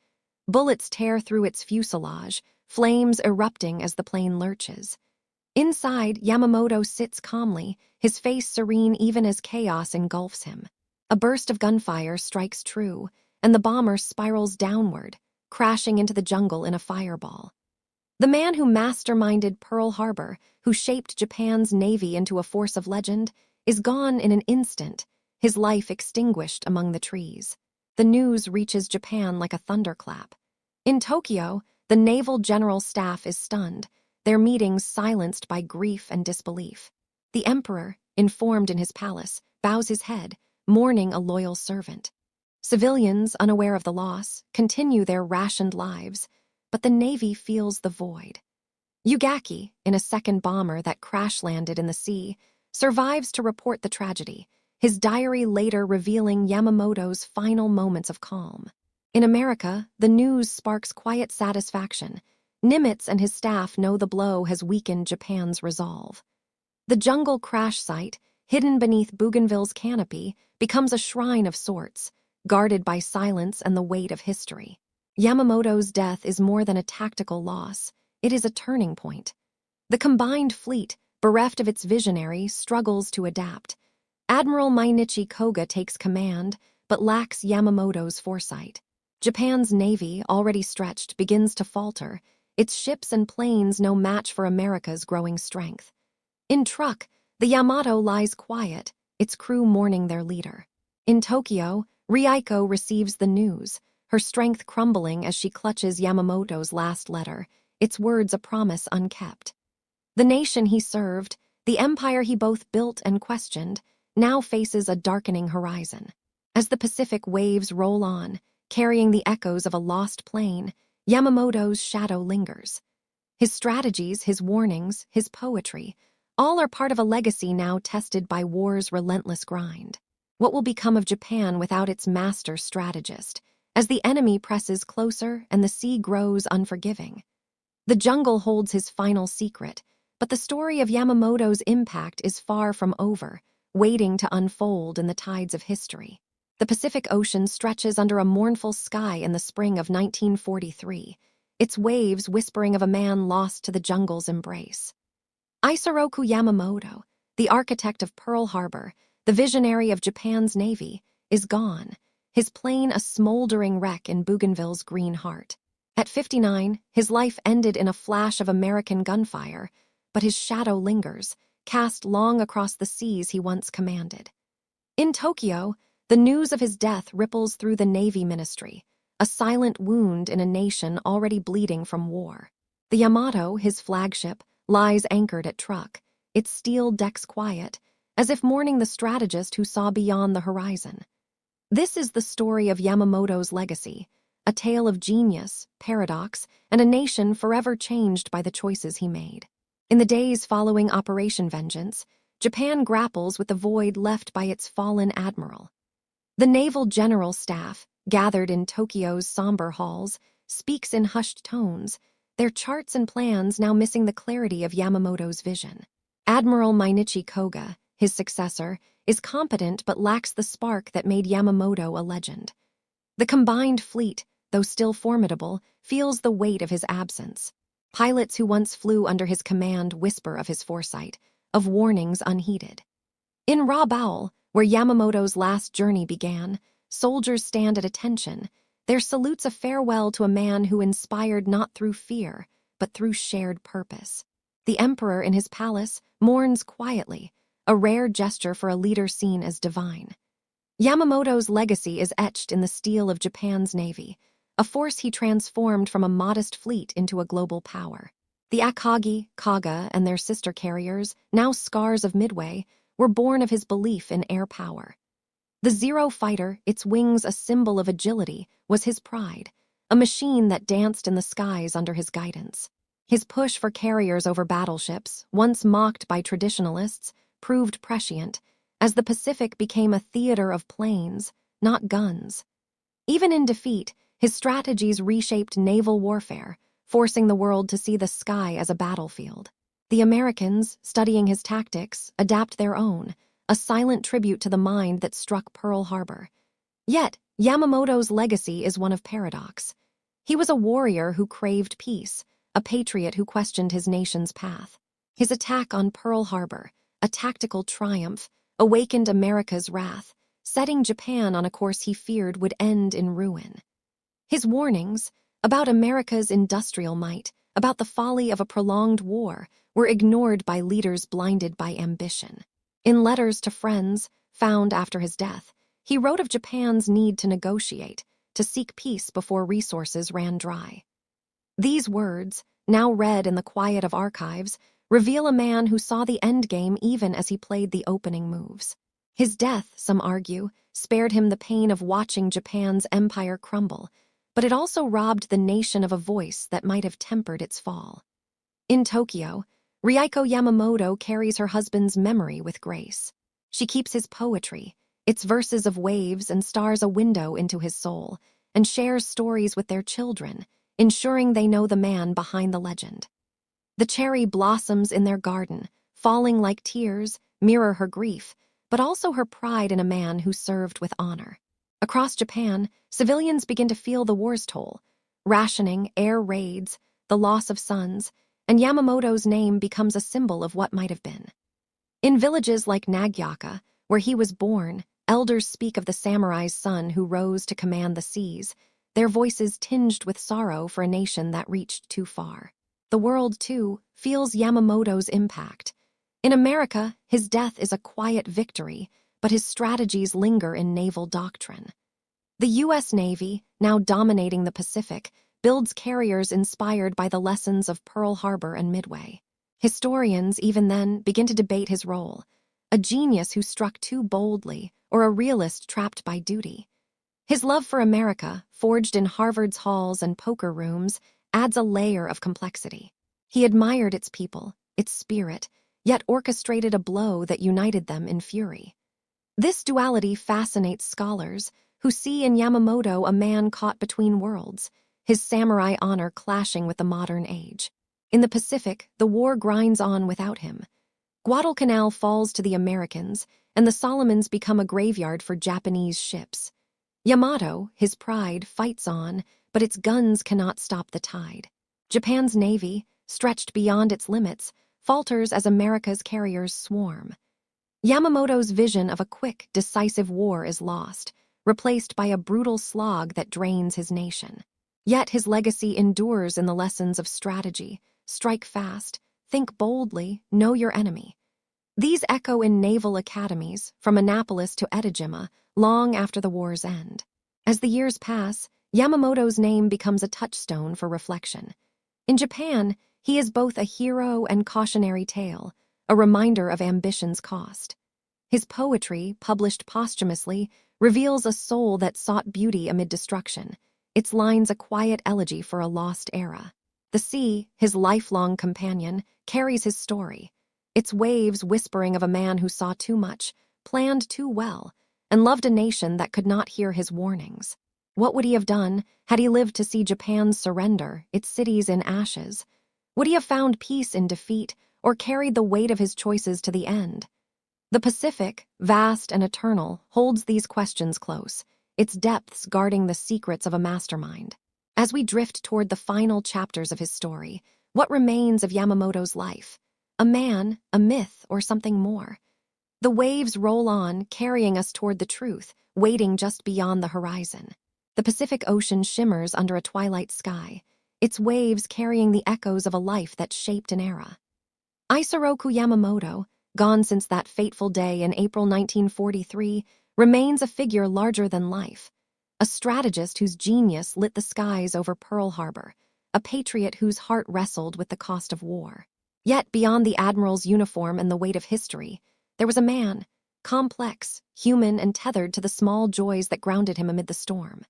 S1: Bullets tear through its fuselage, flames erupting as the plane lurches. Inside, Yamamoto sits calmly, his face serene even as chaos engulfs him. A burst of gunfire strikes true, and the bomber spirals downward, crashing into the jungle in a fireball. The man who masterminded Pearl Harbor, who shaped Japan's navy into a force of legend, is gone in an instant, his life extinguished among the trees. The news reaches Japan like a thunderclap. In Tokyo, the naval general staff is stunned, their meetings silenced by grief and disbelief. The emperor, informed in his palace, bows his head, mourning a loyal servant. Civilians, unaware of the loss, continue their rationed lives, but the Navy feels the void. Yugaki, in a second bomber that crash-landed in the sea, survives to report the tragedy, his diary later revealing Yamamoto's final moments of calm. In America, the news sparks quiet satisfaction. Nimitz and his staff know the blow has weakened Japan's resolve. The jungle crash site, hidden beneath Bougainville's canopy, becomes a shrine of sorts, guarded by silence and the weight of history. Yamamoto's death is more than a tactical loss, it is a turning point. The combined fleet, bereft of its visionary, struggles to adapt. Admiral Mainichi Koga takes command, but lacks Yamamoto's foresight. Japan's navy, already stretched, begins to falter, its ships and planes no match for America's growing strength. In Truk, the Yamato lies quiet, its crew mourning their leader. In Tokyo, Rieko receives the news, her strength crumbling as she clutches Yamamoto's last letter, its words a promise unkept. The nation he served, the empire he both built and questioned, now faces a darkening horizon. As the Pacific waves roll on, carrying the echoes of a lost plane, Yamamoto's shadow lingers. His strategies, his warnings, his poetry, all are part of a legacy now tested by war's relentless grind. What will become of Japan without its master strategist, as the enemy presses closer and the sea grows unforgiving? The jungle holds his final secret, but the story of Yamamoto's impact is far from over, waiting to unfold in the tides of history. The Pacific Ocean stretches under a mournful sky in the spring of 1943, its waves whispering of a man lost to the jungle's embrace. Isoroku Yamamoto, the architect of Pearl Harbor, the visionary of Japan's Navy, is gone, his plane a smoldering wreck in Bougainville's green heart. At 59, his life ended in a flash of American gunfire, but his shadow lingers, cast long across the seas he once commanded. In Tokyo, the news of his death ripples through the Navy Ministry, a silent wound in a nation already bleeding from war. The Yamato, his flagship, lies anchored at Truk, its steel decks quiet, as if mourning the strategist who saw beyond the horizon. This is the story of Yamamoto's legacy, a tale of genius, paradox, and a nation forever changed by the choices he made. In the days following Operation Vengeance, Japan grapples with the void left by its fallen admiral. The naval general staff, gathered in Tokyo's somber halls, speaks in hushed tones, their charts and plans now missing the clarity of Yamamoto's vision. Admiral Mainichi Koga, his successor, is competent but lacks the spark that made Yamamoto a legend. The combined fleet, though still formidable, feels the weight of his absence. Pilots who once flew under his command whisper of his foresight, of warnings unheeded. In Rabaul, where Yamamoto's last journey began, soldiers stand at attention, their salutes a farewell to a man who inspired not through fear, but through shared purpose. The emperor in his palace mourns quietly, a rare gesture for a leader seen as divine. Yamamoto's legacy is etched in the steel of Japan's navy, a force he transformed from a modest fleet into a global power. The Akagi, Kaga, and their sister carriers, now scars of Midway, were born of his belief in air power. The Zero fighter, its wings a symbol of agility, was his pride, a machine that danced in the skies under his guidance. His push for carriers over battleships, once mocked by traditionalists, proved prescient, as the Pacific became a theater of planes, not guns. Even in defeat, his strategies reshaped naval warfare, forcing the world to see the sky as a battlefield. The Americans, studying his tactics, adapt their own, a silent tribute to the mind that struck Pearl Harbor. Yet, Yamamoto's legacy is one of paradox. He was a warrior who craved peace, a patriot who questioned his nation's path. His attack on Pearl Harbor, a tactical triumph, awakened America's wrath, setting Japan on a course he feared would end in ruin. His warnings, about America's industrial might, about the folly of a prolonged war, were ignored by leaders blinded by ambition. In letters to friends, found after his death, he wrote of Japan's need to negotiate, to seek peace before resources ran dry. These words, now read in the quiet of archives, reveal a man who saw the endgame even as he played the opening moves. His death, some argue, spared him the pain of watching Japan's empire crumble, but it also robbed the nation of a voice that might have tempered its fall. In Tokyo, Rieko Yamamoto carries her husband's memory with grace. She keeps his poetry, its verses of waves and stars a window into his soul, and shares stories with their children, ensuring they know the man behind the legend. The cherry blossoms in their garden, falling like tears, mirror her grief, but also her pride in a man who served with honor. Across Japan, civilians begin to feel the war's toll. Rationing, air raids, the loss of sons, and Yamamoto's name becomes a symbol of what might have been. In villages like Nagaoka, where he was born, elders speak of the samurai's son who rose to command the seas, their voices tinged with sorrow for a nation that reached too far. The world, too, feels Yamamoto's impact. In America, his death is a quiet victory, but his strategies linger in naval doctrine. The U.S. Navy, now dominating the Pacific, builds carriers inspired by the lessons of Pearl Harbor and Midway. Historians, even then, begin to debate his role, a genius who struck too boldly or a realist trapped by duty. His love for America, forged in Harvard's halls and poker rooms, adds a layer of complexity. He admired its people, its spirit, yet orchestrated a blow that united them in fury. This duality fascinates scholars, who see in Yamamoto a man caught between worlds, his samurai honor clashing with the modern age. In the Pacific, the war grinds on without him. Guadalcanal falls to the Americans, and the Solomons become a graveyard for Japanese ships. Yamato, his pride, fights on, but its guns cannot stop the tide. Japan's navy, stretched beyond its limits, falters as America's carriers swarm. Yamamoto's vision of a quick, decisive war is lost, replaced by a brutal slog that drains his nation. Yet his legacy endures in the lessons of strategy: strike fast, think boldly, know your enemy. These echo in naval academies, from Annapolis to Etajima, long after the war's end. As the years pass, Yamamoto's name becomes a touchstone for reflection. In Japan, he is both a hero and cautionary tale, a reminder of ambition's cost. His poetry, published posthumously, reveals a soul that sought beauty amid destruction, its lines a quiet elegy for a lost era. The sea, his lifelong companion, carries his story, its waves whispering of a man who saw too much, planned too well, and loved a nation that could not hear his warnings. What would he have done had he lived to see Japan's surrender, its cities in ashes? Would he have found peace in defeat, or carried the weight of his choices to the end? The Pacific, vast and eternal, holds these questions close, its depths guarding the secrets of a mastermind. As we drift toward the final chapters of his story, what remains of Yamamoto's life? A man, a myth, or something more? The waves roll on, carrying us toward the truth, waiting just beyond the horizon. The Pacific Ocean shimmers under a twilight sky, its waves carrying the echoes of a life that shaped an era. Isoroku Yamamoto, gone since that fateful day in April 1943, remains a figure larger than life. A strategist whose genius lit the skies over Pearl Harbor, a patriot whose heart wrestled with the cost of war. Yet beyond the admiral's uniform and the weight of history, there was a man, complex, human, and tethered to the small joys that grounded him amid the storm.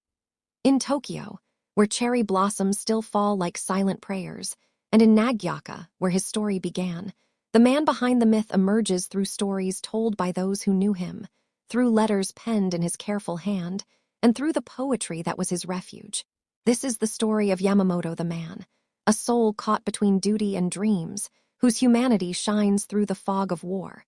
S1: In Tokyo, where cherry blossoms still fall like silent prayers, and in Nagaoka, where his story began, the man behind the myth emerges through stories told by those who knew him, through letters penned in his careful hand, and through the poetry that was his refuge. This is the story of Yamamoto the man, a soul caught between duty and dreams, whose humanity shines through the fog of war.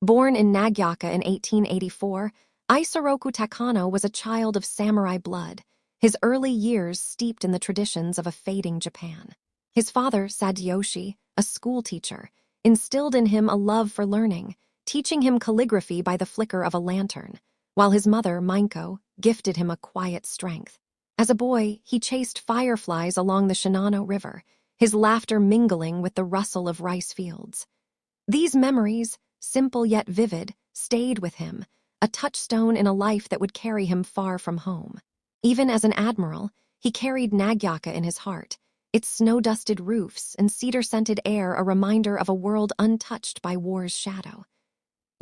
S1: Born in Nagaoka in 1884, Isoroku Takano was a child of samurai blood, his early years steeped in the traditions of a fading Japan. His father, Sadayoshi, a schoolteacher, instilled in him a love for learning, teaching him calligraphy by the flicker of a lantern, while his mother, Minko, gifted him a quiet strength. As a boy, he chased fireflies along the Shinano River, his laughter mingling with the rustle of rice fields. These memories, simple yet vivid, stayed with him, a touchstone in a life that would carry him far from home. Even as an admiral, he carried Nagaoka in his heart, its snow-dusted roofs and cedar-scented air a reminder of a world untouched by war's shadow.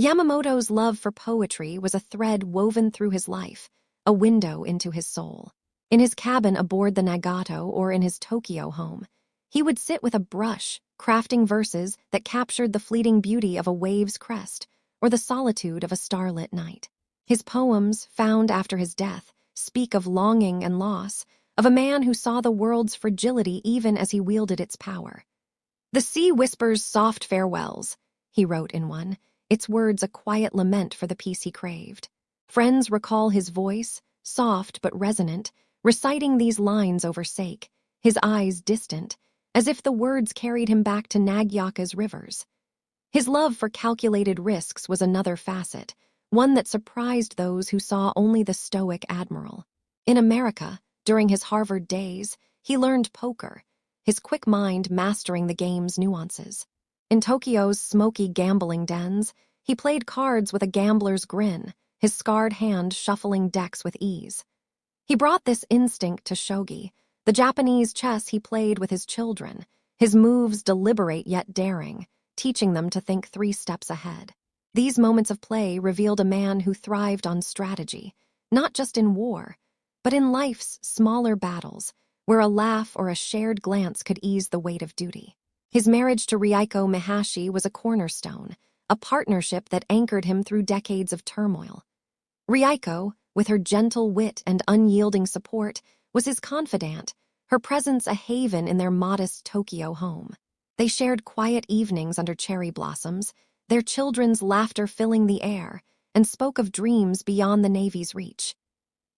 S1: Yamamoto's love for poetry was a thread woven through his life, a window into his soul. In his cabin aboard the Nagato or in his Tokyo home, he would sit with a brush, crafting verses that captured the fleeting beauty of a wave's crest or the solitude of a starlit night. His poems, found after his death, speak of longing and loss, of a man who saw the world's fragility even as he wielded its power. "The sea whispers soft farewells," he wrote in one, its words a quiet lament for the peace he craved. Friends recall his voice, soft but resonant, reciting these lines over sake, his eyes distant, as if the words carried him back to Nagaoka's rivers. His love for calculated risks was another facet, one that surprised those who saw only the stoic admiral. In America, during his Harvard days, he learned poker, his quick mind mastering the game's nuances. In Tokyo's smoky gambling dens, he played cards with a gambler's grin, his scarred hand shuffling decks with ease. He brought this instinct to shogi, the Japanese chess he played with his children, his moves deliberate yet daring, teaching them to think 3 steps ahead. These moments of play revealed a man who thrived on strategy, not just in war, but in life's smaller battles, where a laugh or a shared glance could ease the weight of duty. His marriage to Rieko Mihashi was a cornerstone, a partnership that anchored him through decades of turmoil. Rieko, with her gentle wit and unyielding support, was his confidant, her presence a haven in their modest Tokyo home. They shared quiet evenings under cherry blossoms, their children's laughter filling the air, and spoke of dreams beyond the Navy's reach.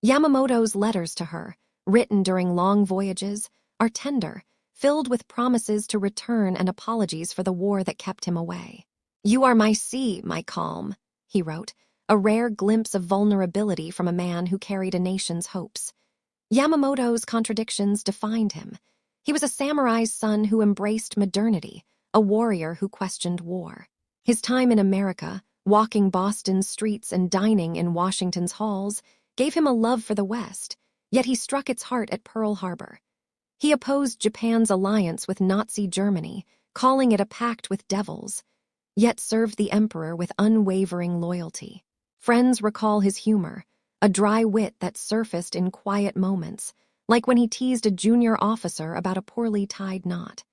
S1: Yamamoto's letters to her, written during long voyages, are tender, filled with promises to return and apologies for the war that kept him away. "You are my sea, my calm," he wrote, a rare glimpse of vulnerability from a man who carried a nation's hopes. Yamamoto's contradictions defined him. He was a samurai's son who embraced modernity, a warrior who questioned war. His time in America, walking Boston's streets and dining in Washington's halls, gave him a love for the West, yet he struck its heart at Pearl Harbor. He opposed Japan's alliance with Nazi Germany, calling it a pact with devils, yet served the emperor with unwavering loyalty. Friends recall his humor, a dry wit that surfaced in quiet moments, like when he teased a junior officer about a poorly tied knot.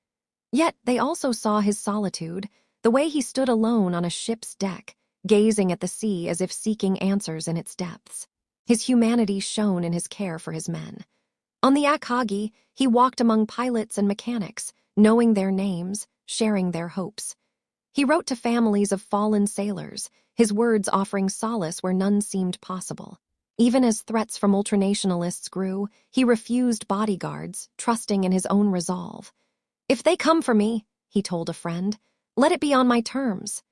S1: Yet they also saw his solitude, the way he stood alone on a ship's deck, gazing at the sea as if seeking answers in its depths. His humanity shone in his care for his men. On the Akagi, he walked among pilots and mechanics, knowing their names, sharing their hopes. He wrote to families of fallen sailors, his words offering solace where none seemed possible. Even as threats from ultranationalists grew, he refused bodyguards, trusting in his own resolve. "If they come for me," he told a friend, "let it be on my terms."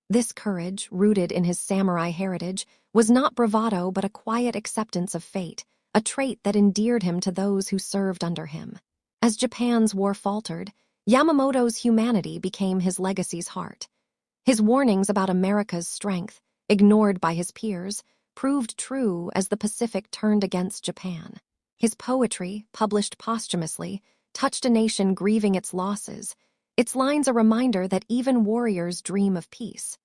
S1: This courage, rooted in his samurai heritage, was not bravado but a quiet acceptance of fate, a trait that endeared him to those who served under him. As Japan's war faltered, Yamamoto's humanity became his legacy's heart. His warnings about America's strength, ignored by his peers, proved true as the Pacific turned against Japan. His poetry, published posthumously, touched a nation grieving its losses, its lines a reminder that even warriors dream of peace.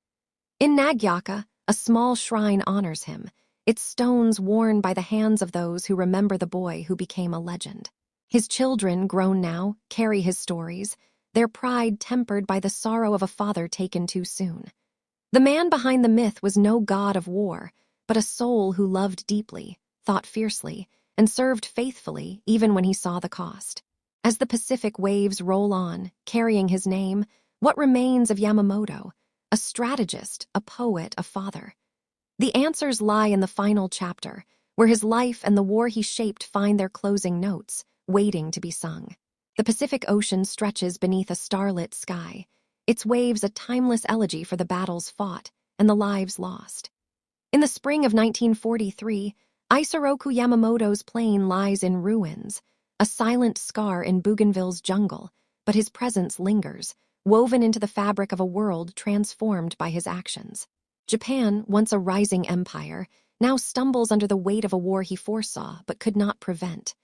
S1: In Nagaoka, a small shrine honors him, its stones worn by the hands of those who remember the boy who became a legend. His children, grown now, carry his stories, their pride tempered by the sorrow of a father taken too soon. The man behind the myth was no god of war, but a soul who loved deeply, thought fiercely, and served faithfully even when he saw the cost. As the Pacific waves roll on, carrying his name, what remains of Yamamoto? A strategist, a poet, a father. The answers lie in the final chapter, where his life and the war he shaped find their closing notes, waiting to be sung. The Pacific Ocean stretches beneath a starlit sky, its waves a timeless elegy for the battles fought and the lives lost. In the spring of 1943, Isoroku Yamamoto's plane lies in ruins, a silent scar in Bougainville's jungle, but his presence lingers, woven into the fabric of a world transformed by his actions. Japan, once a rising empire, now stumbles under the weight of a war he foresaw but could not prevent.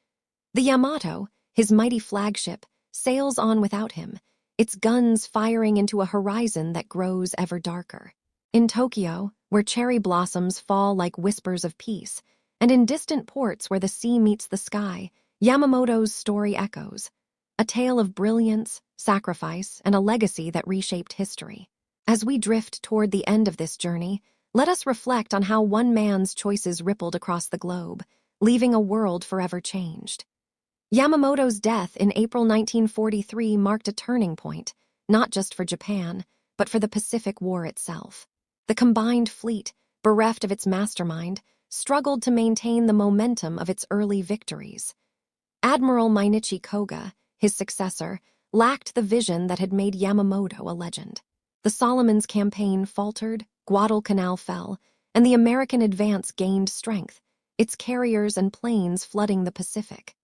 S1: The Yamato, his mighty flagship, sails on without him, its guns firing into a horizon that grows ever darker. In Tokyo, where cherry blossoms fall like whispers of peace, and in distant ports where the sea meets the sky, Yamamoto's story echoes, a tale of brilliance, sacrifice, and a legacy that reshaped history. As we drift toward the end of this journey, let us reflect on how one man's choices rippled across the globe, leaving a world forever changed. Yamamoto's death in April 1943 marked a turning point, not just for Japan, but for the Pacific War itself. The combined fleet, bereft of its mastermind, struggled to maintain the momentum of its early victories. Admiral Mainichi Koga, his successor, lacked the vision that had made Yamamoto a legend. The Solomons campaign faltered, Guadalcanal fell, and the American advance gained strength, its carriers and planes flooding the Pacific.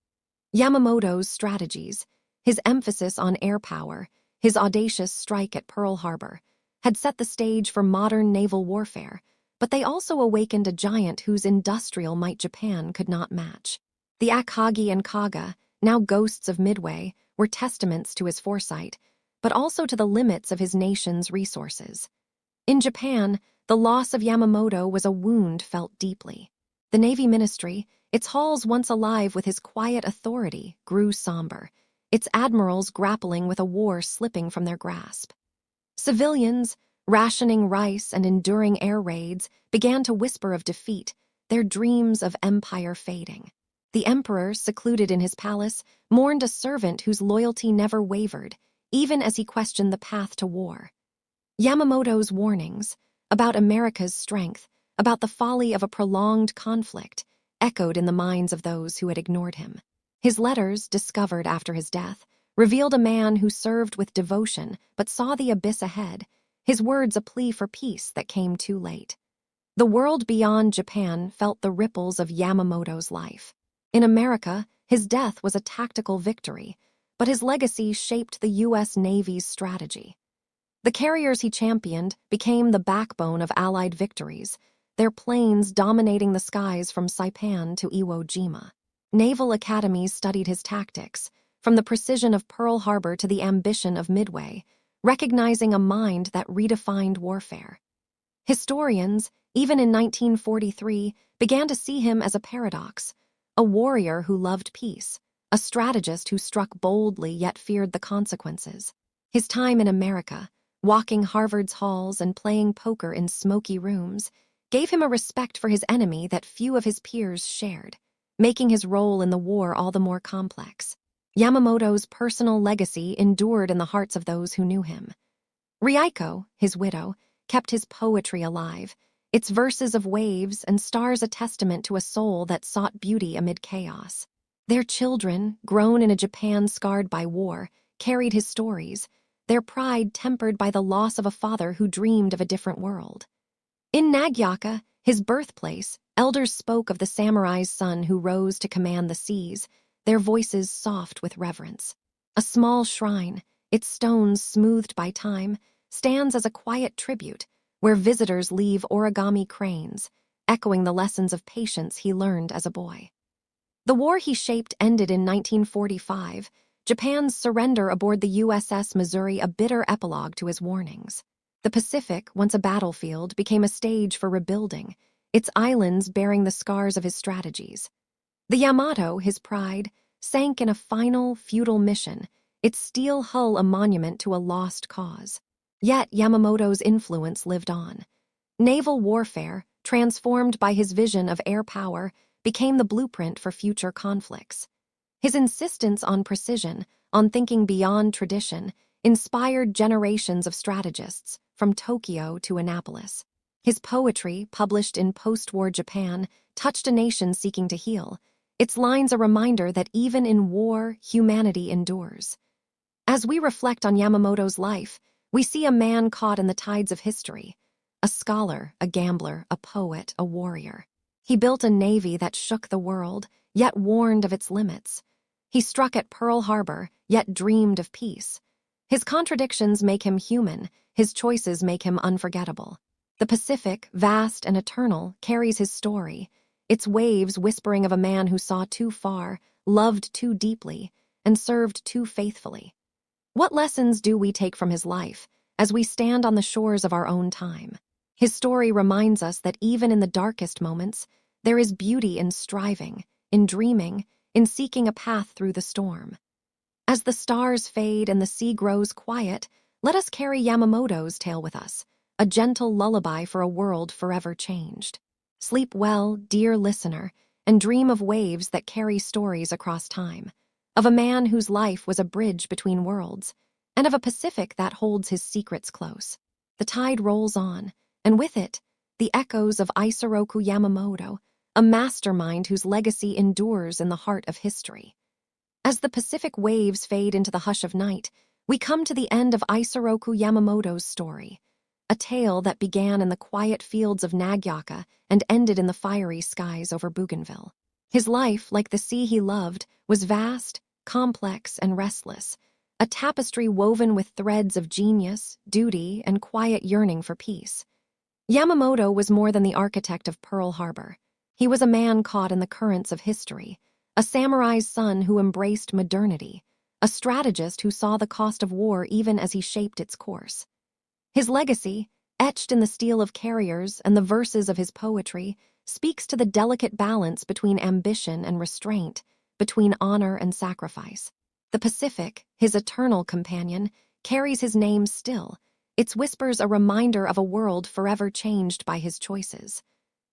S1: Yamamoto's strategies, his emphasis on air power, his audacious strike at Pearl Harbor, had set the stage for modern naval warfare, but they also awakened a giant whose industrial might Japan could not match. The Akagi and Kaga, now ghosts of Midway, were testaments to his foresight, but also to the limits of his nation's resources. In Japan, the loss of Yamamoto was a wound felt deeply. The Navy Ministry, its halls once alive with his quiet authority, grew somber, its admirals grappling with a war slipping from their grasp. Civilians, rationing rice and enduring air raids, began to whisper of defeat, their dreams of empire fading. The emperor, secluded in his palace, mourned a servant whose loyalty never wavered, even as he questioned the path to war. Yamamoto's warnings about America's strength, about the folly of a prolonged conflict, echoed in the minds of those who had ignored him. His letters, discovered after his death, revealed a man who served with devotion but saw the abyss ahead, his words a plea for peace that came too late. The world beyond Japan felt the ripples of Yamamoto's life. In America, his death was a tactical victory, but his legacy shaped the U.S. Navy's strategy. The carriers he championed became the backbone of Allied victories, their planes dominating the skies from Saipan to Iwo Jima. Naval academies studied his tactics, from the precision of Pearl Harbor to the ambition of Midway, recognizing a mind that redefined warfare. Historians, even in 1943, began to see him as a paradox, a warrior who loved peace, a strategist who struck boldly yet feared the consequences. His time in America, walking Harvard's halls and playing poker in smoky rooms, gave him a respect for his enemy that few of his peers shared, making his role in the war all the more complex. Yamamoto's personal legacy endured in the hearts of those who knew him. Rieko, his widow, kept his poetry alive, its verses of waves and stars a testament to a soul that sought beauty amid chaos. Their children, grown in a Japan scarred by war, carried his stories, their pride tempered by the loss of a father who dreamed of a different world. In Nagaoka, his birthplace, elders spoke of the samurai's son who rose to command the seas, their voices soft with reverence. A small shrine, its stones smoothed by time, stands as a quiet tribute where visitors leave origami cranes, echoing the lessons of patience he learned as a boy. The war he shaped ended in 1945, Japan's surrender aboard the USS Missouri a bitter epilogue to his warnings. The Pacific, once a battlefield, became a stage for rebuilding, its islands bearing the scars of his strategies. The Yamato, his pride, sank in a final, futile mission, its steel hull a monument to a lost cause. Yet Yamamoto's influence lived on. Naval warfare, transformed by his vision of air power, became the blueprint for future conflicts. His insistence on precision, on thinking beyond tradition, inspired generations of strategists, from Tokyo to Annapolis. His poetry, published in post-war Japan, touched a nation seeking to heal, its lines a reminder that even in war, humanity endures. As we reflect on Yamamoto's life, we see a man caught in the tides of history, a scholar, a gambler, a poet, a warrior. He built a navy that shook the world, yet warned of its limits. He struck at Pearl Harbor, yet dreamed of peace. His contradictions make him human, his choices make him unforgettable. The Pacific, vast and eternal, carries his story, its waves whispering of a man who saw too far, loved too deeply, and served too faithfully. What lessons do we take from his life as we stand on the shores of our own time? His story reminds us that even in the darkest moments, there is beauty in striving, in dreaming, in seeking a path through the storm. As the stars fade and the sea grows quiet, let us carry Yamamoto's tale with us, a gentle lullaby for a world forever changed. Sleep well, dear listener, and dream of waves that carry stories across time, of a man whose life was a bridge between worlds, and of a Pacific that holds his secrets close. The tide rolls on, and with it, the echoes of Isoroku Yamamoto, a mastermind whose legacy endures in the heart of history. As the Pacific waves fade into the hush of night, we come to the end of Isoroku Yamamoto's story, a tale that began in the quiet fields of Nagaoka and ended in the fiery skies over Bougainville. His life, like the sea he loved, was vast, complex, and restless, a tapestry woven with threads of genius, duty, and quiet yearning for peace. Yamamoto was more than the architect of Pearl Harbor. He was a man caught in the currents of history, a samurai's son who embraced modernity, a strategist who saw the cost of war even as he shaped its course. His legacy, etched in the steel of carriers and the verses of his poetry, speaks to the delicate balance between ambition and restraint, between honor and sacrifice. The Pacific, his eternal companion, carries his name still, its whispers a reminder of a world forever changed by his choices.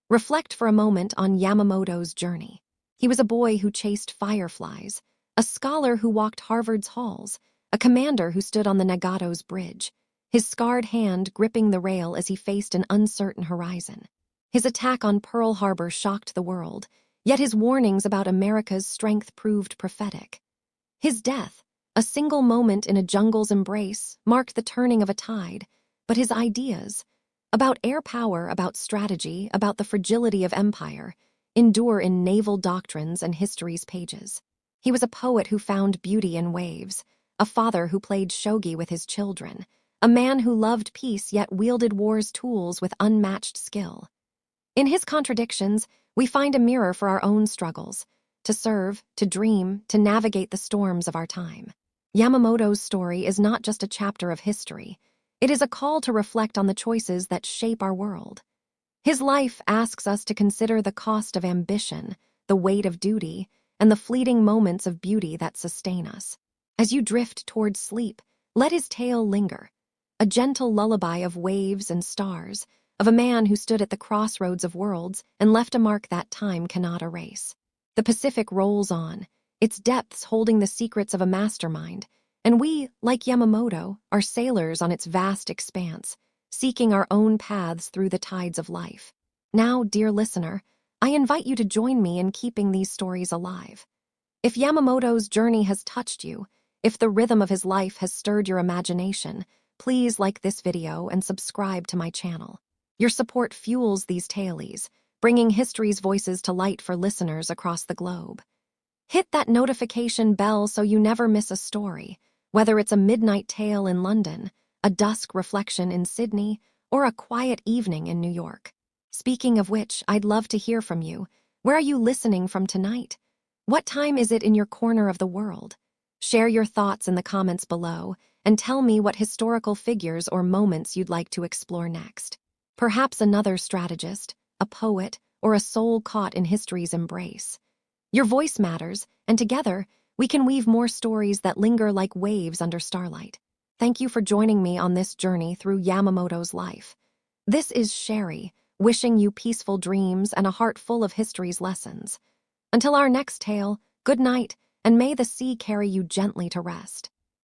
S1: Reflect for a moment on Yamamoto's journey. He was a boy who chased fireflies, a scholar who walked Harvard's halls, a commander who stood on the Nagato's bridge. his scarred hand gripping the rail as he faced an uncertain horizon. His attack on Pearl Harbor shocked the world, yet his warnings about America's strength proved prophetic. His death, a single moment in a jungle's embrace, marked the turning of a tide, but his ideas, about air power, about strategy, about the fragility of empire, endure in naval doctrines and history's pages. He was a poet who found beauty in waves, a father who played shogi with his children, a man who loved peace yet wielded war's tools with unmatched skill. In his contradictions, we find a mirror for our own struggles, to serve, to dream, to navigate the storms of our time. Yamamoto's story is not just a chapter of history. It is a call to reflect on the choices that shape our world. His life asks us to consider the cost of ambition, the weight of duty, and the fleeting moments of beauty that sustain us. As you drift towards sleep, let his tale linger, a gentle lullaby of waves and stars, of a man who stood at the crossroads of worlds and left a mark that time cannot erase. The Pacific rolls on, its depths holding the secrets of a mastermind, and we, like Yamamoto, are sailors on its vast expanse, seeking our own paths through the tides of life. Now, dear listener, I invite you to join me in keeping these stories alive. If Yamamoto's journey has touched you, if the rhythm of his life has stirred your imagination, please like this video and subscribe to my channel. Your support fuels these tales, bringing history's voices to light for listeners across the globe. Hit that notification bell so you never miss a story, whether it's a midnight tale in London, a dusk reflection in Sydney, or a quiet evening in New York. Speaking of which, I'd love to hear from you. Where are you listening from tonight? What time is it in your corner of the world? Share your thoughts in the comments below, and tell me what historical figures or moments you'd like to explore next. Perhaps another strategist, a poet, or a soul caught in history's embrace. Your voice matters, and together, we can weave more stories that linger like waves under starlight. Thank you for joining me on this journey through Yamamoto's life. This is Sherry, wishing you peaceful dreams and a heart full of history's lessons. Until our next tale, good night, and may the sea carry you gently to rest.